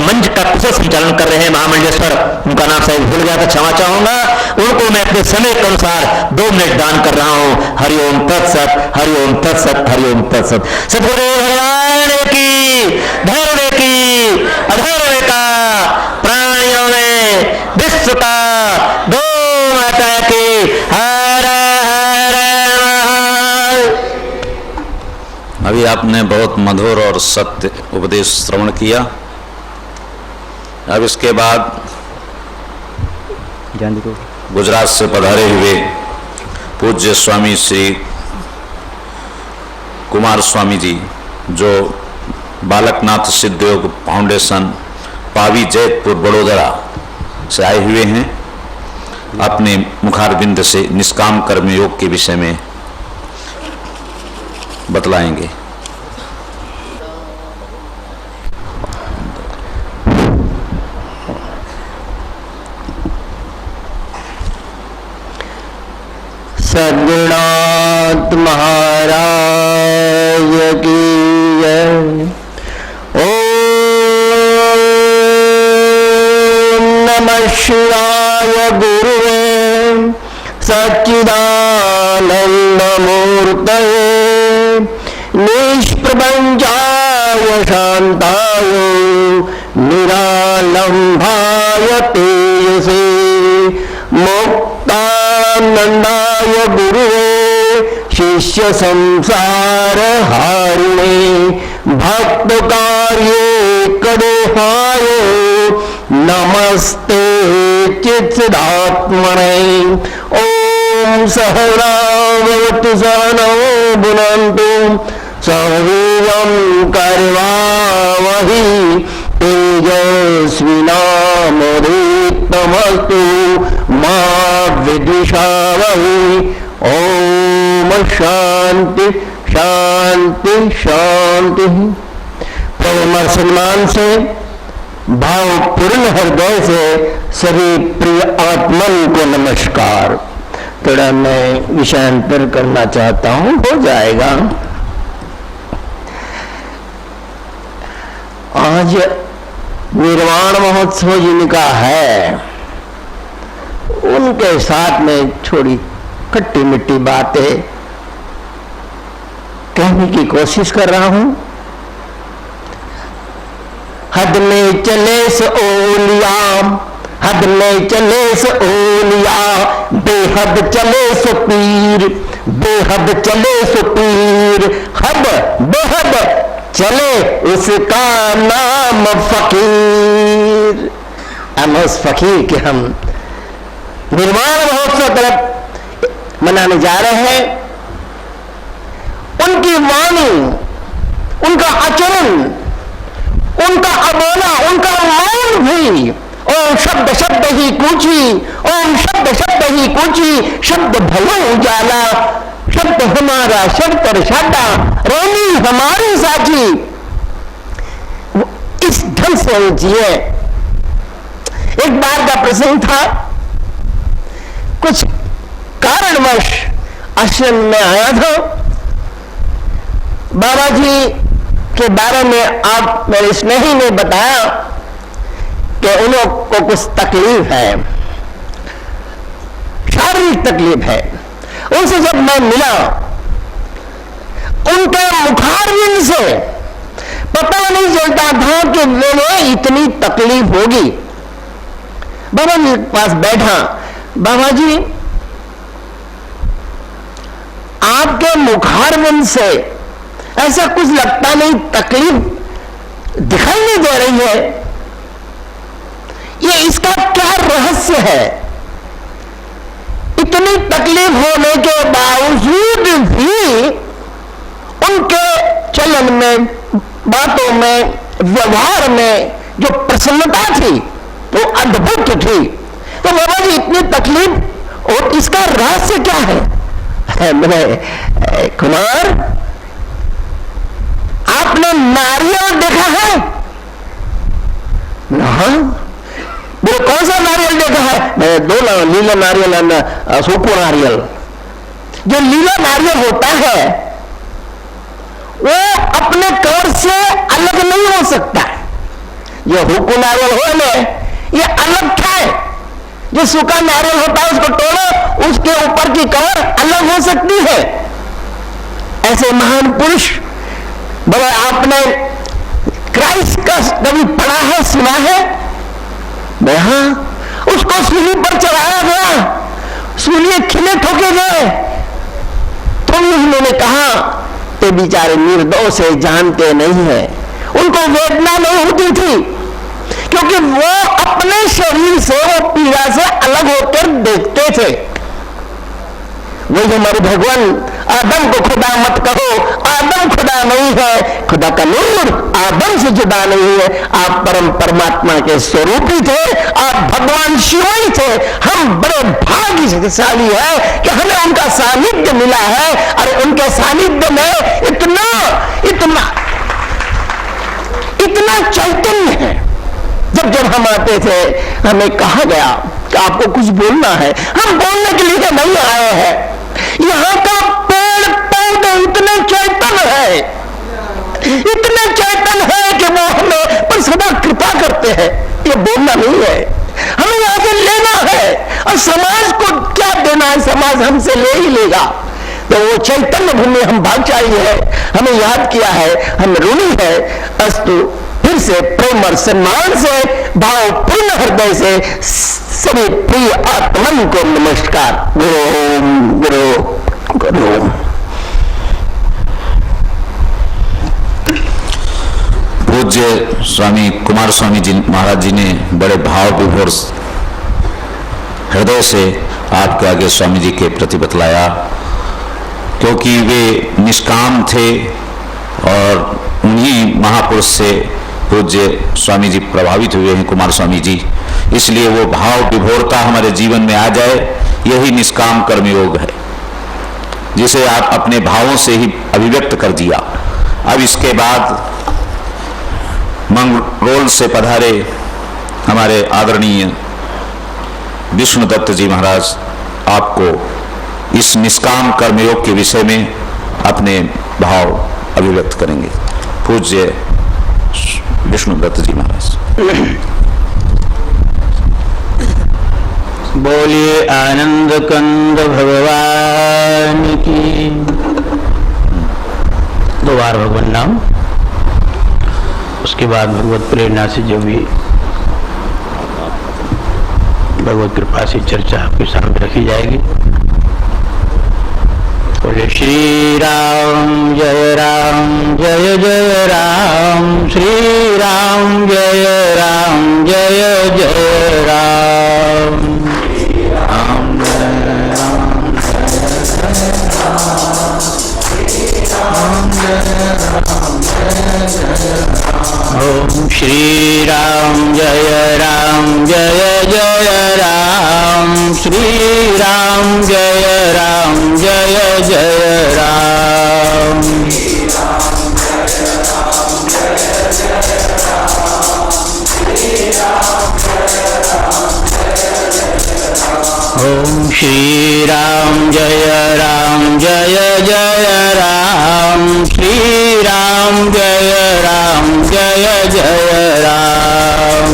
मंच का कुशल संचालन कर रहे हैं महामंडलेश्वर, उनका नाम शायद भूल गया था, क्षमा चाहूंगा, उनको मैं अपने समय के अनुसार 2 मिनट दान कर रहा हूं। हरिओम तत्सत, हरिओम तत्सत, हरिओम तत्सत। सद्गुरुदेव भगवान की, धैर्य की, अधैर्य का, प्राणियों में विश्व का, गौ माता की, हर हर महादेव। अभी आपने बहुत मधुर और सत्य उपदेश श्रवण किया। अब इसके बाद गुजरात से पधारे हुए पूज्य स्वामी श्री कुमार स्वामी जी, जो बालकनाथ सिद्धयोग फाउंडेशन पावी जैतपुर बड़ोदरा से आए हुए हैं, अपने मुखारबिंद से निष्काम कर्म योग के विषय में बतलाएंगे। सद्गुरुनाथ महाराज की जय। ओम नमः शिवाय गुरुवे सच्चिदानंद मूर्तये निष्प्रपंचाय शांताय निरालंभाय तेजसे मुक्तानंदाय गुरुवे शिष्य संसार हारिणे भक्त कार्ये कदेहाय नमस्ते चित्सदात्मने। ओम सहनावतु सहनौ भुनन्तु सह वीर्यं करवावहै तेजस्विनामोदितमस्तु मा विद्विषावहै। ओम शांति शांति शांति। प्रेम और सम्मान से, भावपूर्ण हृदय से सभी प्रिय आत्मन को नमस्कार। थोड़ा मैं विषयांतर करना चाहता हूं, हो जाएगा। आज निर्वाण महोत्सव जिनका है, उनके साथ में थोड़ी खट्टी मिट्टी बातें कहने की कोशिश कर रहा हूं। हद में चले सो ओलिया, हद में चले सो ओलिया, बेहद चले सो पीर, बेहद चले सो पीर, हद बेहद चले उसका नाम फकीर। हम उस फकीर के हम निर्वाण महोत्सव तरफ मनाने जा रहे हैं। उनकी वाणी, उनका आचरण, उनका अबोला, उनका मौन भी, ओम शब्द शब्द ही कूची, ओम शब्द शब्द ही कूची, शब्द भलो उजाला, शब्द हमारा शब्द साडा, रोनी हमारी साची। इस ढंग से जिए। एक बार का प्रसंग था, कुछ कारणवश आश्रम में आया था। बाबा जी के बारे में आप मेरे स्नेही ने बताया कि उन को कुछ तकलीफ है, शारीरिक तकलीफ है। उनसे जब मैं मिला, उनके मुखारविंद से पता नहीं चलता था कि उन्हें इतनी तकलीफ होगी। बाबा जी के पास बैठा, बाबा जी आपके मुखारविंद से ऐसा कुछ लगता नहीं, तकलीफ दिखाई नहीं दे रही है, ये इसका क्या रहस्य है? इतनी तकलीफ होने के बावजूद भी उनके चलन में, बातों में, व्यवहार में जो प्रसन्नता थी वो अद्भुत थी। तो बाबा जी इतनी तकलीफ, और इसका रहस्य क्या है? मैंने कुमार, आपने नारियल देखा है? हाँ। वो कौन सा नारियल देखा है? मैं दो लीला नारियल, सूखो नारियल। जो लीला नारियल होता है वो अपने कवर से अलग नहीं हो सकता। जो हुक्को नारियल हो ना, ये अलग था। जो सूखा नारियल होता है उसको तोड़ो, उसके ऊपर की कवर अलग हो सकती है। ऐसे महान पुरुष, बोले आपने क्राइस्ट का कभी पढ़ा है, सुना है? हाँ, उसको सूली पर चढ़ाया गया, सूली खिले ठोके गए। तो उन्होंने कहा तो बेचारे निर्दोष है, जानते नहीं है, उनको वेदना नहीं होती थी, क्योंकि वो अपने शरीर से, वो पीड़ा से अलग होकर देखते थे। वही हमारे भगवान, आदम को खुदा मत कहो, आदम खुदा नहीं है, खुदा का नूर आदम से जुदा नहीं है। आप परम परमात्मा के स्वरूप ही थे, आप भगवान शिव ही थे। हम बड़े भाग्यशाली हैं कि हमें उनका सानिध्य मिला है। और उनके सानिध्य में इतना इतना इतना चैतन्य है। जब जब हम आते थे, हमें कहा गया कि आपको कुछ बोलना है। हम बोलने के लिए नहीं आए हैं। यहाँ का पेड़ पौधे इतने चैतन्य है, इतने चैतन्य है कि वो हमें पर सदा कृपा करते हैं। ये बोलना नहीं है, हमें यहाँ से लेना है। और समाज को क्या देना है? समाज हमसे ले ही लेगा। तो वो चैतन्य भूमि हम भाग्यशाली है, हमें याद किया है, हम ऋणी है। अस्तु, फिर से प्रेम और सम्मान से, भावपूर्ण हृदय से सभी प्रिय आत्मन को नमस्कार। गुरु गुरु गुरु। पूज्य स्वामी कुमार स्वामी जी महाराज जी ने बड़े भाव विभोर हृदय से आपके आगे स्वामी जी के प्रति बतलाया, क्योंकि वे निष्काम थे और उन्हीं महापुरुष से पूज्य स्वामी जी प्रभावित हुए हैं, कुमार स्वामी जी। इसलिए वो भाव विभोरता हमारे जीवन में आ जाए, यही निष्काम कर्म योग है, जिसे आप अपने भावों से ही अभिव्यक्त कर दिया। अब इसके बाद मंगरोल से पधारे हमारे आदरणीय विष्णुदत्त जी महाराज आपको इस निष्काम कर्मयोग के विषय में अपने भाव अभिव्यक्त करेंगे। पूज्य विष्णुदत्त जी महाराज। बोलिए आनंद कंद भगवान की। दो बार भगवान नाम, उसके बाद भगवत प्रेरणा से जो भी भगवत कृपा से चर्चा आपके सामने रखी जाएगी। बोले श्री राम जय जय राम, श्री राम जय जय राम। ओम श्री राम जय जय राम, श्री राम जय जय राम। ओम श्री राम जय जय राम, श्री राम जय जय राम।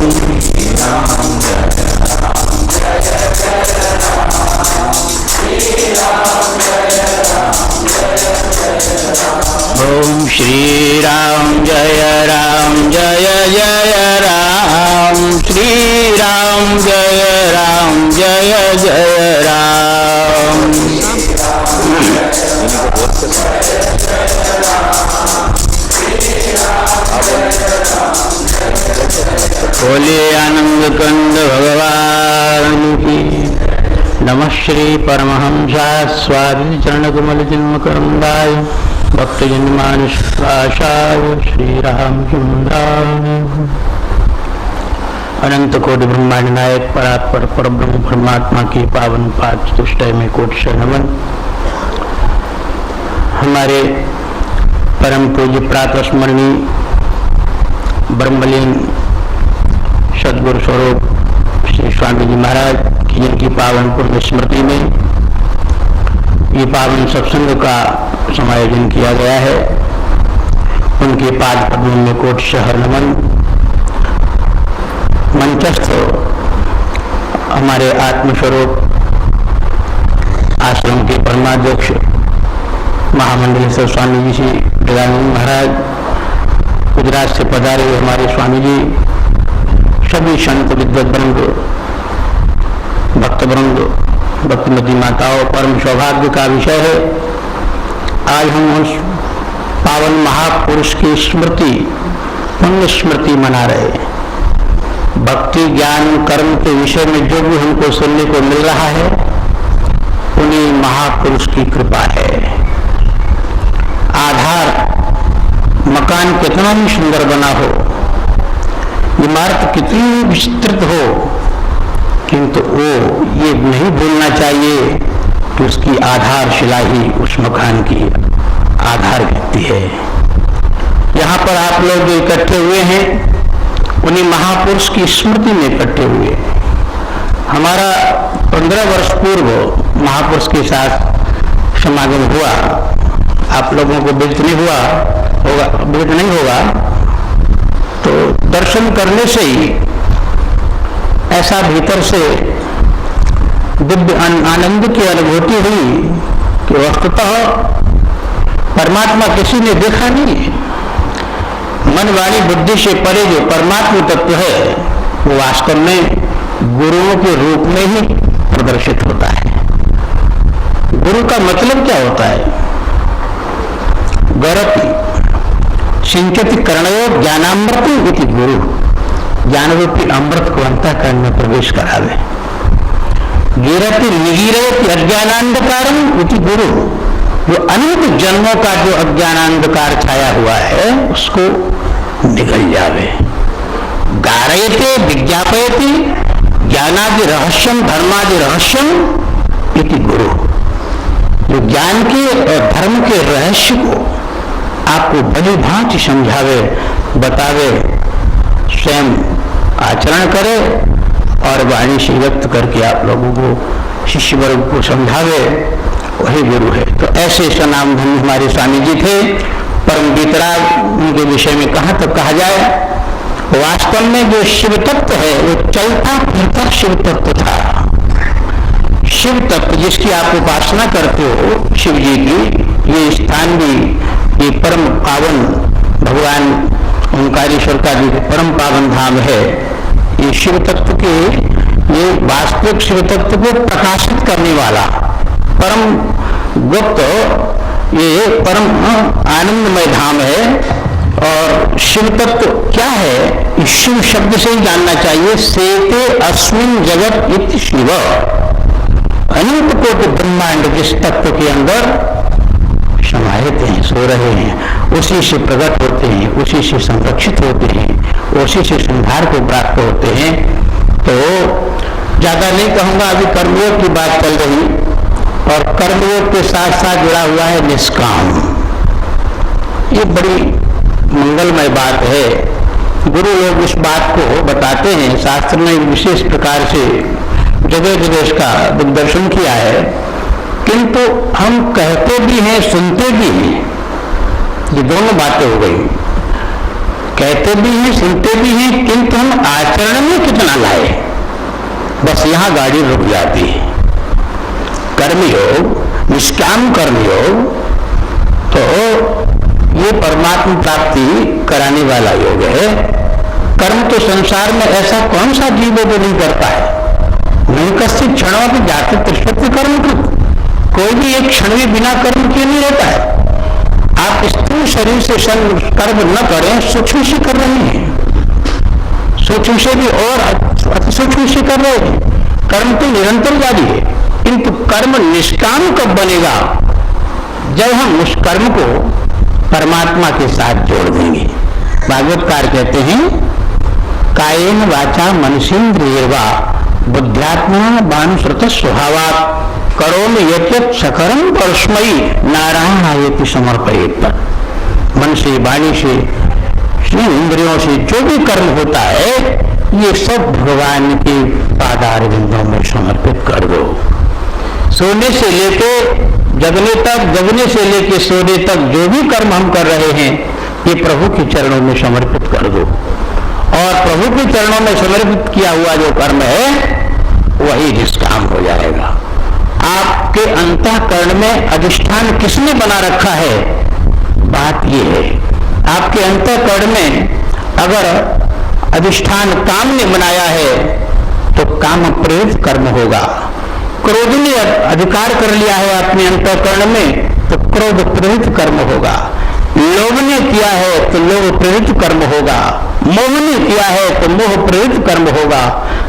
ओम श्री राम जय जय राम, श्री राम जय जय राम। बोलिए आनंद कंद भगवान की। नमः श्री परमहंसाय स्वामी चरण कमल जन्म करंदाय भक्त जन्मानुशाय श्री रामचंद्राय। अनंत कोटि ब्रह्मांड नायक परात्पर परब्रह्म परमात्मा की पावन पाद तुष्टय में कोटि नमन। हमारे परम पूज्य प्रातः स्मरणीय ब्रह्मलीन सदगुरु स्वरूप श्री स्वामी जी महाराज की जिनकी पावन पुण्य स्मृति में ये पावन सत्संग का समायोजन किया गया है, उनके पाद पद्मों में कोटि नमन। मंचस्थ हमारे आत्मस्वरूप आश्रम के परमाध्यक्ष महामंडलेश्वर स्वामी जी श्री गजानंद महाराज, गुजरात से पधारे हुए हमारे स्वामी जी, सभी संत विद्वद्वृंद, भक्तवृंद, भक्तिमती माताओं, परम सौभाग्य का विषय है। आज हम उस पावन महापुरुष की स्मृति, पुण्य स्मृति मना रहे हैं। भक्ति ज्ञान कर्म के विषय में जो भी हमको सुनने को मिल रहा है, उन्हीं महापुरुष की कृपा है। आधार मकान कितना भी सुंदर बना हो, इमारत कितनी विस्तृत हो, किंतु वो ये नहीं भूलना चाहिए कि उसकी आधारशिला ही उस मकान की आधार गिरती है। यहाँ पर आप लोग जो इकट्ठे हुए हैं, उन्हीं महापुरुष की स्मृति में इकट्ठे हुए। हमारा 15 वर्ष पूर्व महापुरुष के साथ समागम हुआ। आप लोगों को विदित नहीं होगा, विदित नहीं होगा, तो दर्शन करने से ही ऐसा भीतर से दिव्य आनंद की अनुभूति हुई कि वस्तुतः परमात्मा किसी ने देखा नहीं है। मन वाणी बुद्धि से परे जो परमात्मा तत्व है, वो वास्तव में गुरुओं के रूप में ही प्रदर्शित होता है। गुरु का मतलब क्या होता है? गरति सिंचति कर्णयो ज्ञानामृति इति गुरु, ज्ञान रूपी अमृत को अंतःकरण में प्रवेश करावे। गिरति निगिरति अज्ञानांधकारम इति गुरु, जो अनंत जन्मों का जो अज्ञानांधकार छाया हुआ है उसको निगल जावे। धारयते विज्ञापयते ज्ञानादि रहस्यम धर्मादि रहस्यम इति गुरु। जो ज्ञान के और धर्म के रहस्य को आपको भली भांति समझावे, बतावे, स्वयं आचरण करे और वाणी से व्यक्त करके आप लोगों को, शिष्य वर्ग को समझावे, वही गुरु है। तो ऐसे सनाम धन्य हमारे स्वामी जी थे। परम वितराग उनके विषय में कहाँ तक कहा जाए, वास्तव में जो शिव तत्व है वो चलता फिरता शिव तत्व था। शिव तत्व जिसकी आप उपासना करते हो शिव जी की, ये स्थान भी ये परम पावन भगवान ओंकारेश्वर का भी परम पावन धाम है। ये शिव तत्व के, ये वास्तविक शिव तत्व को प्रकाशित करने वाला परम गुप्त, ये परम आनंदमय धाम है। और शिव तत्व क्या है, इस शिव शब्द से ही जानना चाहिए। सेते अस्मिन जगत इति शिव, अनंत कोटि ब्रह्मांड जिस तत्व के अंदर समाहित हैं, सो रहे हैं, उसी से प्रकट होते हैं, उसी से संरक्षित होते हैं, उसी से संहार को प्राप्त होते हैं। तो ज्यादा नहीं कहूंगा, अभी कर्मयोग की बात चल रही और कर्मयोग के साथ साथ जुड़ा हुआ है निष्काम। ये बड़ी मंगलमय बात है। गुरु लोग इस बात को बताते हैं, शास्त्र ने विशेष प्रकार से जगह जगह इसका दिग्दर्शन किया है, किंतु हम कहते भी हैं सुनते भी हैं। ये दोनों बातें हो गई, कहते भी हैं सुनते भी हैं, किंतु हम आचरण में कितना लाए, बस यहां गाड़ी रुक जाती है। कर्मयोग, निष्काम कर्मयोग, तो ये परमात्मा प्राप्ति कराने वाला योग है। कर्म तो संसार में ऐसा कौन सा जीव है जो नहीं करता है। नहीं कश्चित क्षणों में जाति तिष्ठति कर्म कृत, कोई भी एक क्षण भी बिना कर्म किए नहीं रहता है। आप स्थूल शरीर से कर्म न करें, सूक्ष्म से कर रहे हैं, सूक्ष्म से भी और अति सूक्ष्म से कर रहे हैं। कर्म तो निरंतर जारी है, किंतु कर्म निष्काम कब बनेगा, जब हम उस कर्म को परमात्मा के साथ जोड़ देंगे। भागवतकार कहते हैं, कायेन वाचा मनसेन्द्रियर्वा बुद्ध्यात्मा बानुश्रुत स्वभावात् करोमि यत् सकरम परस्मै नारायणायति समर्पयेत्। मन से, वाणी से, इंद्रियों से जो भी कर्म होता है, ये सब भगवान के पादार बिंदों में समर्पित कर दो। सोने से लेके जगने तक, जगने से लेके सोने तक जो भी कर्म हम कर रहे हैं, ये प्रभु के चरणों में समर्पित कर दो। और प्रभु के चरणों में समर्पित किया हुआ जो कर्म है वही निष्काम हो जाएगा। आपके अंतःकरण में अधिष्ठान किसने बना रखा है, बात ये है। आपके अंतःकरण में अगर अधिष्ठान काम ने बनाया है तो काम प्रेरित कर्म होगा। क्रोध ने अधिकार कर लिया है अपने अंतःकरण में तो क्रोध प्रेरित कर्म होगा। लोभ ने किया है तो लोभ प्रेरित कर्म होगा। मोह ने किया है तो मोह प्रेरित कर्म होगा।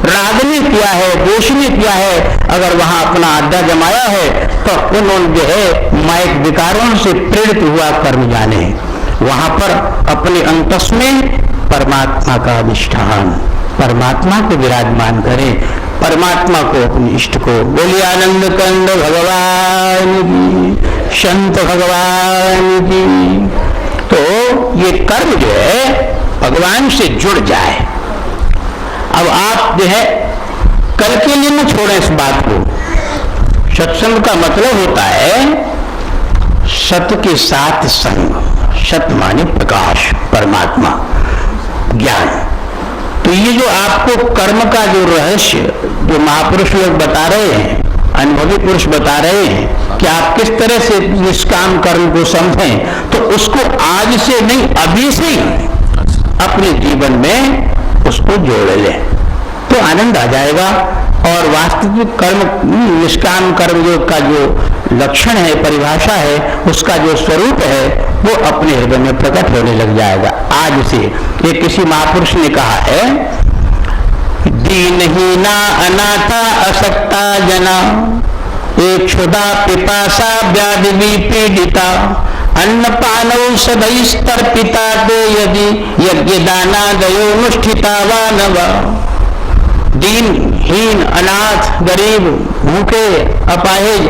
राग ने किया है, द्वेष ने किया है, अगर वहां अपना अड्डा जमाया है तो उन्होंने जो है माइक विकारों से प्रेरित हुआ कर्म जाने। वहां पर अपने अंतस में परमात्मा का अधिष्ठान, परमात्मा को विराजमान करें, परमात्मा को, अपने इष्ट को। बोलिए आनंद कंद भगवान की, संत भगवान की। तो ये कर्म जो है भगवान से जुड़ जाए। अब आप जो है कल के लिए न छोड़ें इस बात को। सत्संग का मतलब होता है सत्य के साथ संग। सत्य माने प्रकाश, परमात्मा, ज्ञान। तो ये जो आपको कर्म का जो रहस्य जो महापुरुष लोग बता रहे हैं, अनुभवी पुरुष बता रहे हैं कि आप किस तरह से निष्काम कर्म को समझें, तो उसको आज से नहीं अभी से ही अपने जीवन में उसको जोड़ लें तो आनंद आ जाएगा। और वास्तविक कर्म, निष्काम कर्म योग का जो लक्षण है, परिभाषा है, उसका जो स्वरूप है वो अपने हृदय में प्रकट होने लग जाएगा आज से। ये किसी महापुरुष ने कहा है, दीनहीना अनाथा असक्ता जना, एक क्षुधा पिपासा व्याधि पीड़िता, अन्नपानौ सदैस्तर्पिता ते यदि यज्ञ दानादयो मुष्ठिता वानवा। दीनहीन, अनाथ, गरीब, भूखे, अपाहिज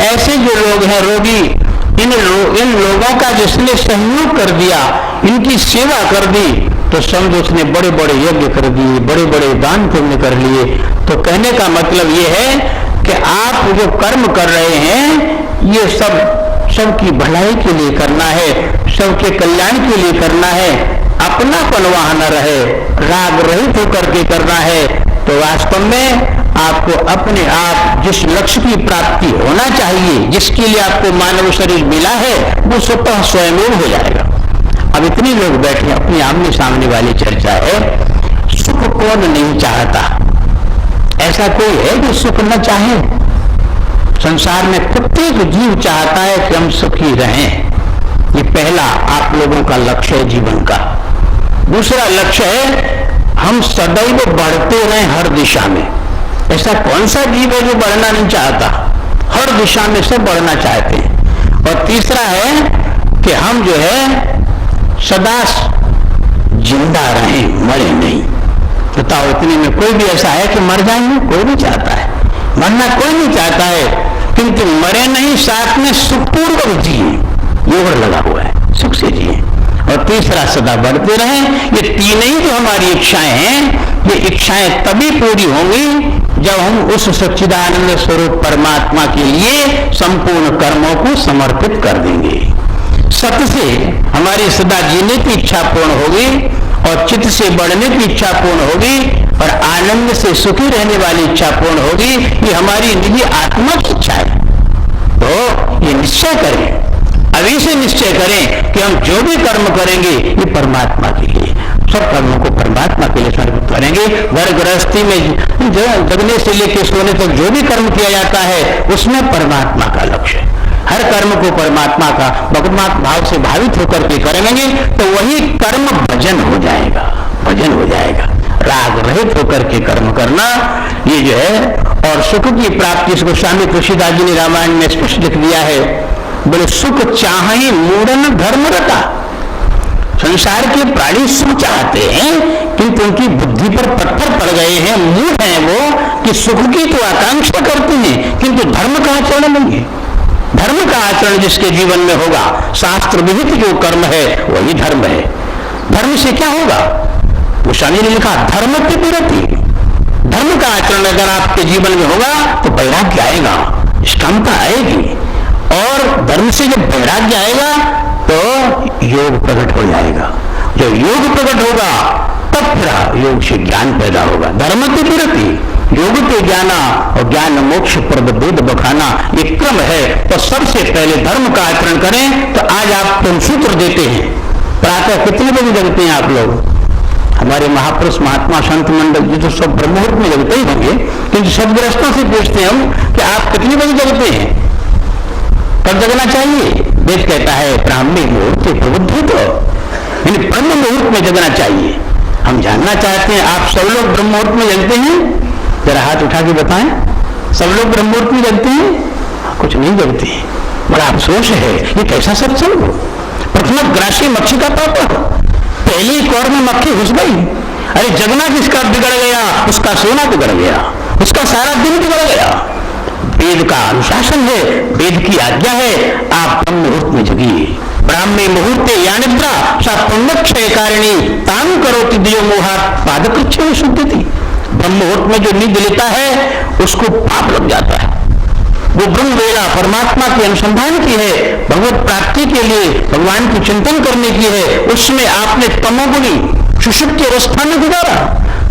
ऐसे जो लोग हैं, रोगी, इन लोगों का जिसने सहयोग कर दिया, इनकी सेवा कर दी, तो समझो उसने बड़े बड़े यज्ञ कर दिए, बड़े बड़े दान पुण्य कर लिए। तो कहने का मतलब ये है कि आप जो कर्म कर रहे हैं ये सबकी भलाई के लिए करना है, सबके कल्याण के लिए करना है, अपनापन वहां न रहे, राग रहित होकर के करना है। तो वास्तव में आपको अपने आप जिस लक्ष्य की प्राप्ति होना चाहिए, जिसके लिए आपको मानव शरीर मिला है, वो स्वतः स्वयं हो जाएगा। अब इतने लोग बैठे, अपने आमने सामने वाली चर्चा है। सुख कौन नहीं चाहता? ऐसा कोई है जो सुख न चाहे? संसार में प्रत्येक जीव चाहता है कि हम सुखी रहें। ये पहला आप लोगों का लक्ष्य है जीवन का। दूसरा लक्ष्य है हम सदैव बढ़ते रहें हर दिशा में। ऐसा कौन सा जीव है जो बढ़ना नहीं चाहता? हर दिशा में सब बढ़ना चाहते हैं। और तीसरा है कि हम जो है सदा जिंदा रहें, मरे नहीं। बताओ, इतने में कोई भी ऐसा है कि मर जाएंगे? कोई नहीं चाहता है, मरना कोई नहीं चाहता है, किंतु मरे नहीं, साथ में सुखपूर्वक जिए, योग लगा हुआ है, सुख से जिए। और तीसरा सदा बढ़ते रहें। ये तीन ही जो हमारी इच्छाएं हैं, ये इच्छाएं तभी पूरी होंगी जब हम उस सच्चिदानंद स्वरूप परमात्मा के लिए संपूर्ण कर्मों को समर्पित कर देंगे। सत्य से हमारी सदा जीने की इच्छा पूर्ण होगी और चित्त से बढ़ने की इच्छा पूर्ण होगी और आनंद से सुखी रहने वाली इच्छा पूर्ण होगी। ये हमारी निजी आत्मा की इच्छा है। तो ये निश्चय करें, अभी से निश्चय करें कि हम जो भी कर्म करेंगे ये परमात्मा के लिए, सब कर्मों को परमात्मा के लिए समर्पित करेंगे। घर गृहस्थी में जगने से लेकर सोने तक जो भी कर्म किया जाता है उसमें परमात्मा का लक्ष्य है। हर कर्म को परमात्मा का भगवत भाव से भावित होकर के करेंगे तो वही कर्म भजन हो जाएगा, भजन हो जाएगा। राग रहित होकर के कर्म करना ये जो है, और सुख की प्राप्ति, इसको स्वामी तुलसीदास जी ने रामायण में स्पष्ट लिख दिया है। बोले सुख चाहे मूढ़न धर्म रता। संसार के प्राणी सुख चाहते हैं किंतु उनकी बुद्धि पर पत्थर पड़ गए हैं, मूढ़ हैं वो, कि सुख की तो आकांक्षा करते हैं किंतु धर्म का आचरण नहीं है। धर्म का आचरण जिसके जीवन में होगा, शास्त्र विहित जो कर्म है वही धर्म है। धर्म से क्या होगा? वो स्वामी ने लिखा धर्म की विरति। धर्म का आचरण अगर आपके जीवन में होगा तो वैराग्य आएगा, क्षमता आएगी, और धर्म से जब वैराग्य आएगा तो योग प्रकट हो जाएगा। जब योग प्रकट होगा तब फिर योग से ज्ञान पैदा होगा। धर्म की विरति, योग के ज्ञाना और ज्ञान मोक्ष प्रद वेद बखाना, ये क्रम है। तो सबसे पहले धर्म का आचरण करें। तो आज आपको हम सूत्र देते हैं। प्रातः कितने बजे जगते हैं आप लोग? हमारे महापुरुष महात्मा संत मंडल जी तो सब ब्रह्ममुहूर्त में जगते ही होंगे, किंतु सदग्रस्तों से पूछते हैं हम कि आप कितने बजे जगते हैं, कब जगना चाहिए? वेद कहता है ब्राह्मी मुहूर्त प्रबुद्ध, तो यानी ब्रह्म मुहूर्त में जगना चाहिए। हम जानना चाहते हैं आप सब लोग ब्रह्म मुहूर्त में जगते हैं? जरा हाथ उठा के बताएं, सब लोग ब्रह्म मुहूर्त में जगते हैं? कुछ नहीं जगते हैं। बड़ा अफसोस है, ये कैसा सत्संग हो। प्रथम ग्रासी मक्खी का पापा, पहली कौर में मक्खी घुस गई। अरे जगना जिसका बिगड़ गया उसका सोना बिगड़ गया, उसका सारा दिन बिगड़ गया। वेद का अनुशासन है, वेद की आज्ञा है, आप ब्रह्म मुहूर्त में जगिए। ब्राह्मी मुहूर्ते या निद्रा सा पुण्यक्षय कारिणी ताम करोति दियो मोहात पादकृच्छ में शुद्धि। ब्रह्म मुहूर्त में जो नींद लेता है उसको पाप लग जाता है। वो ब्रह्म वेला परमात्मा के अनुसंधान की है, भगवत प्राप्ति के लिए भगवान की चिंतन करने की है। उसमें आपने तमोगुणी सुषुप्ति अवस्था में गुजारा,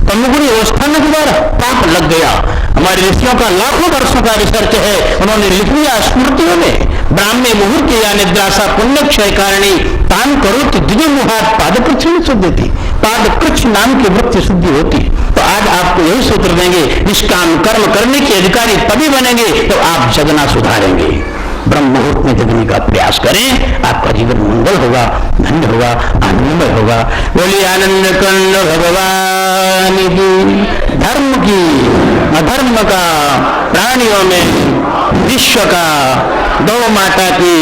तमोगुणी अवस्था में गुजारा, पाप लग गया। हमारे ऋषियों का लाखों वर्षों का रिसर्च है, उन्होंने लिख दिया स्मृतियों में, ब्राह्मी मुहूर्त या निद्रासा पुण्यक्षय कारिणी तान करोति दिव्य मुहात पादकृच्छ में शुद्धि। पादकृच्छ नाम की वृत्ति शुद्धि होती। तो आज आपको यही सूत्र देंगे, निष्काम कर्म करने के अधिकारी तभी बनेंगे तो आप जगना सुधारेंगे। ब्रह्म मुहूर्त में जगने का प्रयास करें, आपका जीवन मंगल होगा, धन्य होगा, आनंदमय होगा। बोलिए आनंद कंद भगवान की। धर्म की, अधर्म का, प्राणियों में, विश्व का गौ माता की,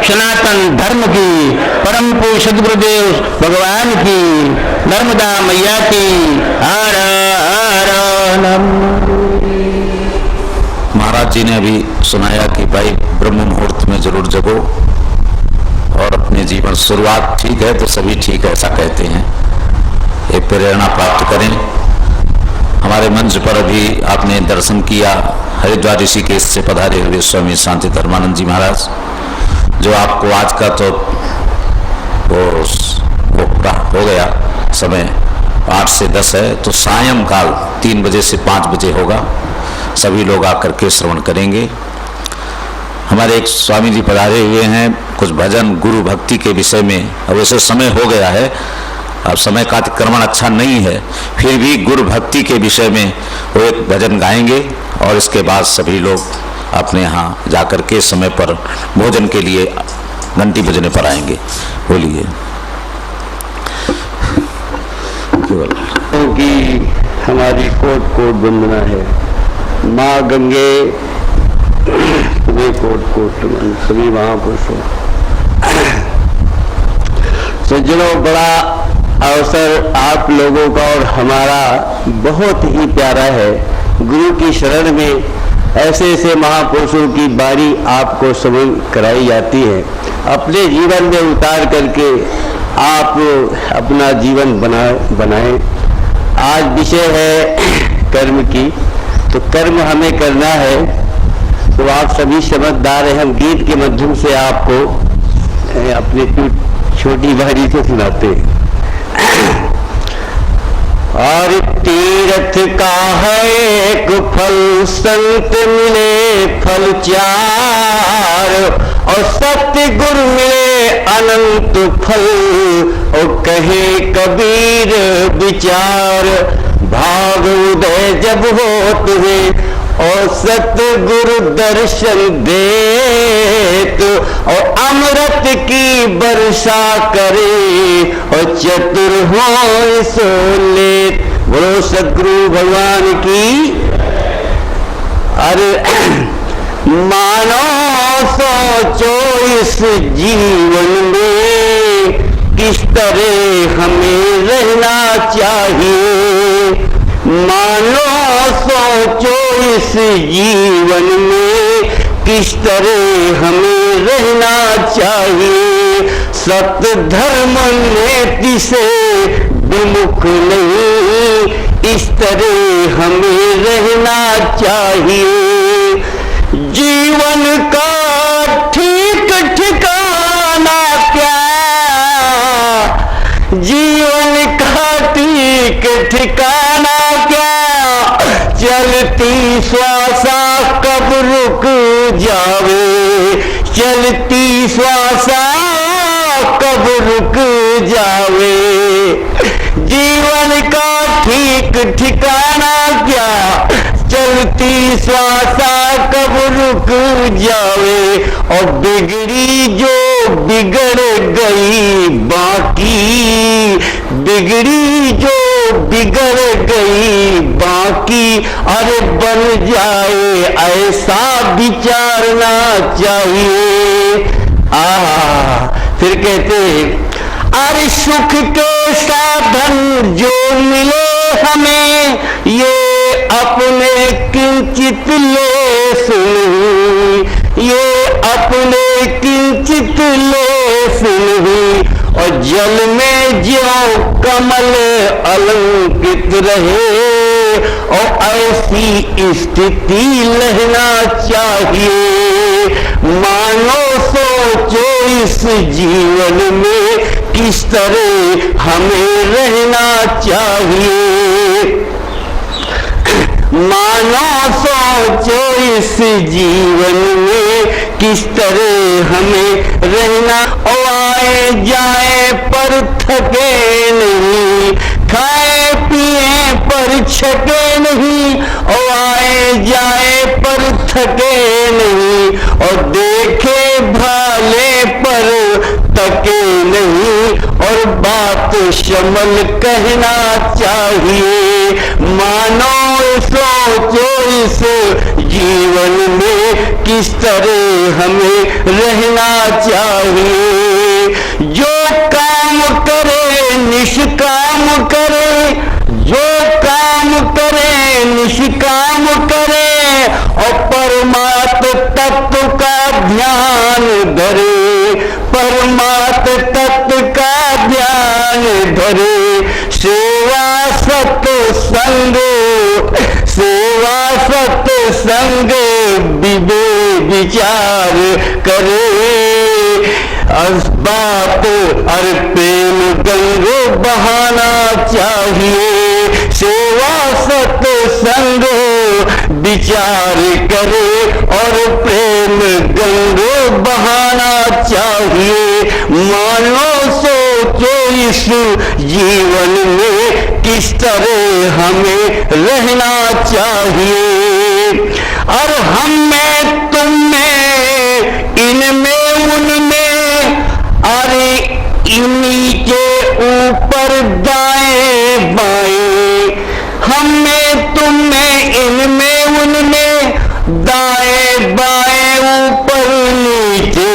सनातन धर्म की, परम पूज्य सद्गुरुदेव भगवान की, नर्मदा मैया की। हर हर नमः। महाराज जी ने अभी सुनाया कि भाई ब्रह्म मुहूर्त में जरूर जगो और अपने जीवन शुरुआत ठीक है तो सभी ठीक है, ऐसा कहते हैं। एक प्रेरणा प्राप्त करें। हमारे मंच पर अभी आपने दर्शन किया हरिद्वार ऋषिकेश से पधारे हुए स्वामी शांति धर्मानंद जी महाराज, जो आपको आज का तो वो पूरा हो गया समय 8 से 10 है, तो सायंकाल 3 बजे से 5 बजे होगा। सभी लोग आकर के श्रवण करेंगे। हमारे एक स्वामी जी पधारे हुए हैं कुछ भजन गुरु भक्ति के विषय में। अब वैसे समय हो गया है, अब समय का अतिक्रमण अच्छा नहीं है, फिर भी गुरु भक्ति के विषय में वो एक भजन गाएंगे और इसके बाद सभी लोग अपने यहाँ जाकर के समय पर भोजन के लिए घंटी बजने पर आएंगे। बोलिए। की हमारी कोट कोट वंदना है। माँ गंगे तुम्हें कोट कोट नमन, सभी महापुरुषों। सज्जनों, बड़ा अवसर आप लोगों का और हमारा बहुत ही प्यारा है। गुरु की शरण में ऐसे ऐसे महापुरुषों की बारी आपको समझ कराई जाती है। अपने जीवन में उतार करके आप अपना जीवन बनाएं। आज विषय है कर्म की, तो कर्म हमें करना है। तो आप सभी समझदार हैं, हम गीत के माध्यम से आपको अपनी छोटी बारी से सुनाते हैं। और तीर्थ का है एक फल, संत मिले फल 4, और सत्य गुरु मिले अनंत फल। और कहे कबीर विचार, भाग उदय जब हो तुझे और सतगुरु दर्शन दे, तो और अमृत की वर्षा करे और चतुर हो सो ले। बोलो सतगुरु भगवान की। अरे मानो सोचो इस जीवन में किस तरह हमें रहना चाहिए। मानो सोचो इस जीवन में किस तरह हमें रहना चाहिए। सत्य धर्म नीति से विमुख नहीं, इस तरह हमें रहना चाहिए। जीवन का ठीक ठिकाना क्या, जीवन का ठीक ठिकाना क्या, चलती श्वासा कब रुक जावे, चलती श्वासा कब रुक जावे। जीवन का ठीक ठिकाना क्या, चलती श्वासा कब रुक जावे। और बिगड़ी जो बिगड़ गई बाकी, बिगड़ी जो बिगड़ गई बाकी, अरे बन जाए ऐसा विचारना चाहिए। फिर कहते अरे सुख के साधन जो मिले हमें, ये अपने किंचित ले सुनी, ये अपने किंचित ले सुनी। और जल में ज्यों कमल अलंकित रहे, और ऐसी स्थिति रहना चाहिए। मानो सोचो इस जीवन में किस तरह हमें रहना चाहिए। मानो सोचो इस जीवन में किस तरह हमें रहना। और आए जाए पर थके नहीं, खाए पिए पर छके नहीं। और आए जाए पर थके नहीं, और देखे भाले पर तके नहीं। और बात शमल कहना चाहिए। मानो सोच सोचो इस जीवन में किस तरह हमें रहना चाहिए। जो काम करे निष्काम करे, जो काम करे निष्काम करे, और परमात्म तत्व का ध्यान धरे, परमात्म तत्व का ध्यान धरे। सेवा सत्संग, सेवा सत्संग विचार करे, बात और प्रेम गंगो बहाना चाहिए। सेवा सत्संग विचार करे और प्रेम गंगो बहाना चाहिए। मानो सोचो इस जीवन में किस तरह हमें रहना चाहिए। और हम में तुम में इनमें उनमें, अरे इन्हीं के ऊपर दाएं बाएं, हम में तुम में इनमें उनमें, दाएं बाएं ऊपर नीचे,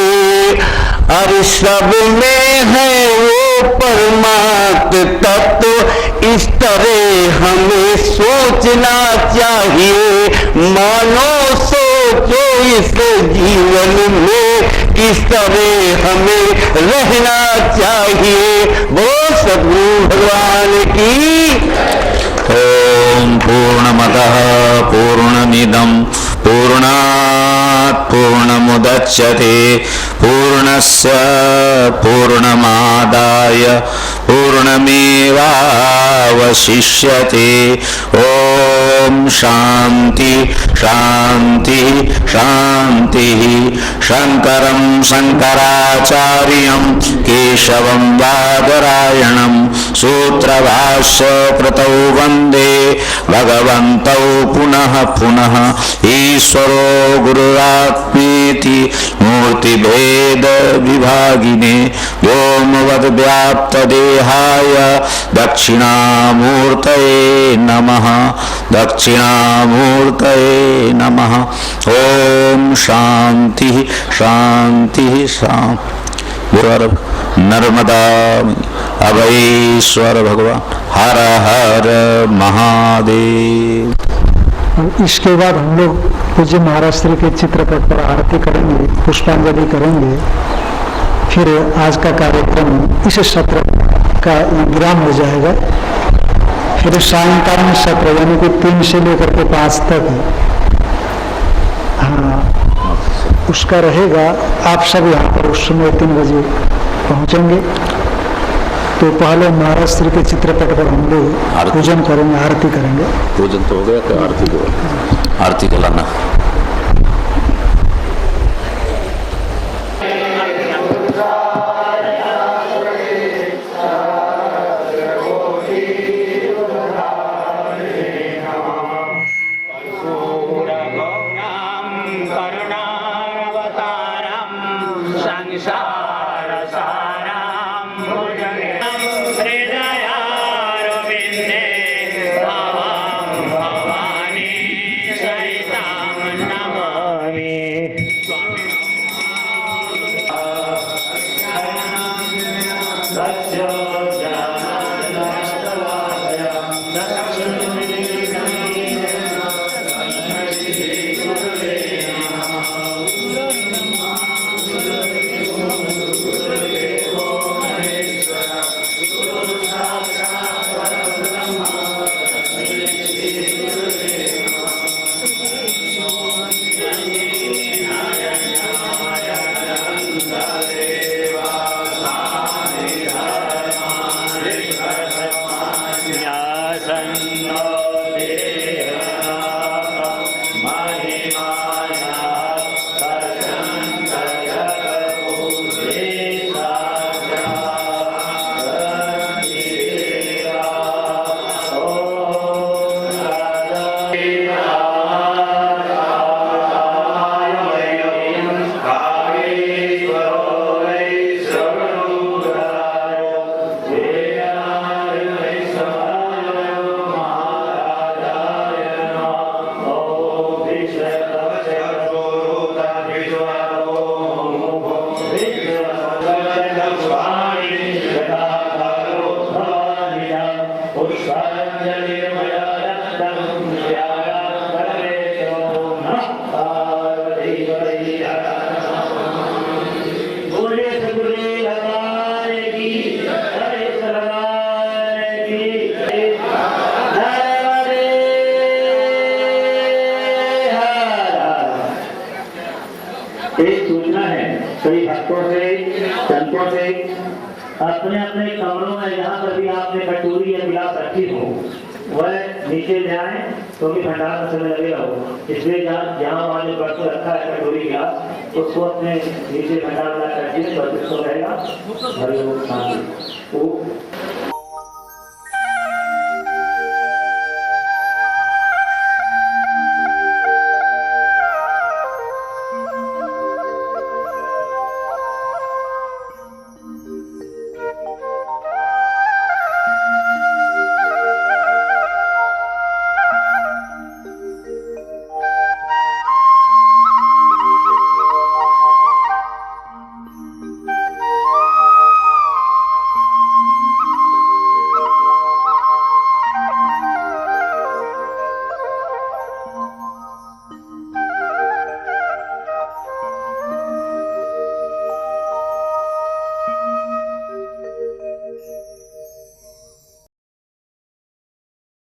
अरे सब में है वो परमात्म तत्व। इस तरह हमें सोचना चाहिए। मानो सोचो इस जीवन में किस तरह हमें रहना चाहिए। वो सद्गुरु भगवान की। ओम पूर्णमदः पूर्णमिदं पूर्णात् पूर्णमुदच्यते पूर्णस्य पूर्णमादाय पूर्णमेवावशिष्यते। ओम शांति शांति शांति। शंकरं शंकराचार्यं केशवं बादरायणं सूत्रभाष्य कृतौ वंदे भगवन्तौ पुनः पुनः। ईश्वरो गुरुरात्मेति मूर्तिभेद विभागिने व्योमवद्व्याप्तदेहाय दक्षिणामूर्तये नमः, दक्षिणामूर्तये नमः। ओम शांति शांति शांति। नर्मदा अभयेश्वर भगवान। हर हर महादेव। इसके बाद हम लोग पूज्य महाराज श्री के चित्रपट पर आरती करेंगे, पुष्पांजलि करेंगे। फिर आज का कार्यक्रम इस सत्र का विराम हो जाएगा। फिर सायंकालीन सत्र यानी कि 3 से लेकर के 5 तक, हाँ, उसका रहेगा। आप सब यहाँ पर उस समय 3 बजे पहुँचेंगे। तो पहले महाराज श्री के चित्रपट पर हम लोग पूजन करेंगे, आरती करेंगे। पूजन तो हो गया, तो आरती को आरती दिलाना। हृदयारविन्दे भवां भवानी सरितां बोलिए सतगुरुदेव भगवान की जय, सतनारायण की जय। एक सूचना है कई भक्तों से, संतों से, अपने अपने कमरों में जहाँ पर भी आपने कटोरी या गिलास रखी हो वह नीचे ले आए, क्योंकि भंडार का समय लगेगा हो, इसलिए जहाँ वहाँ जो बर्तन रखा है कटोरी गिलास उसको अपने नीचे भंडार में रखिए, तो रहेगा।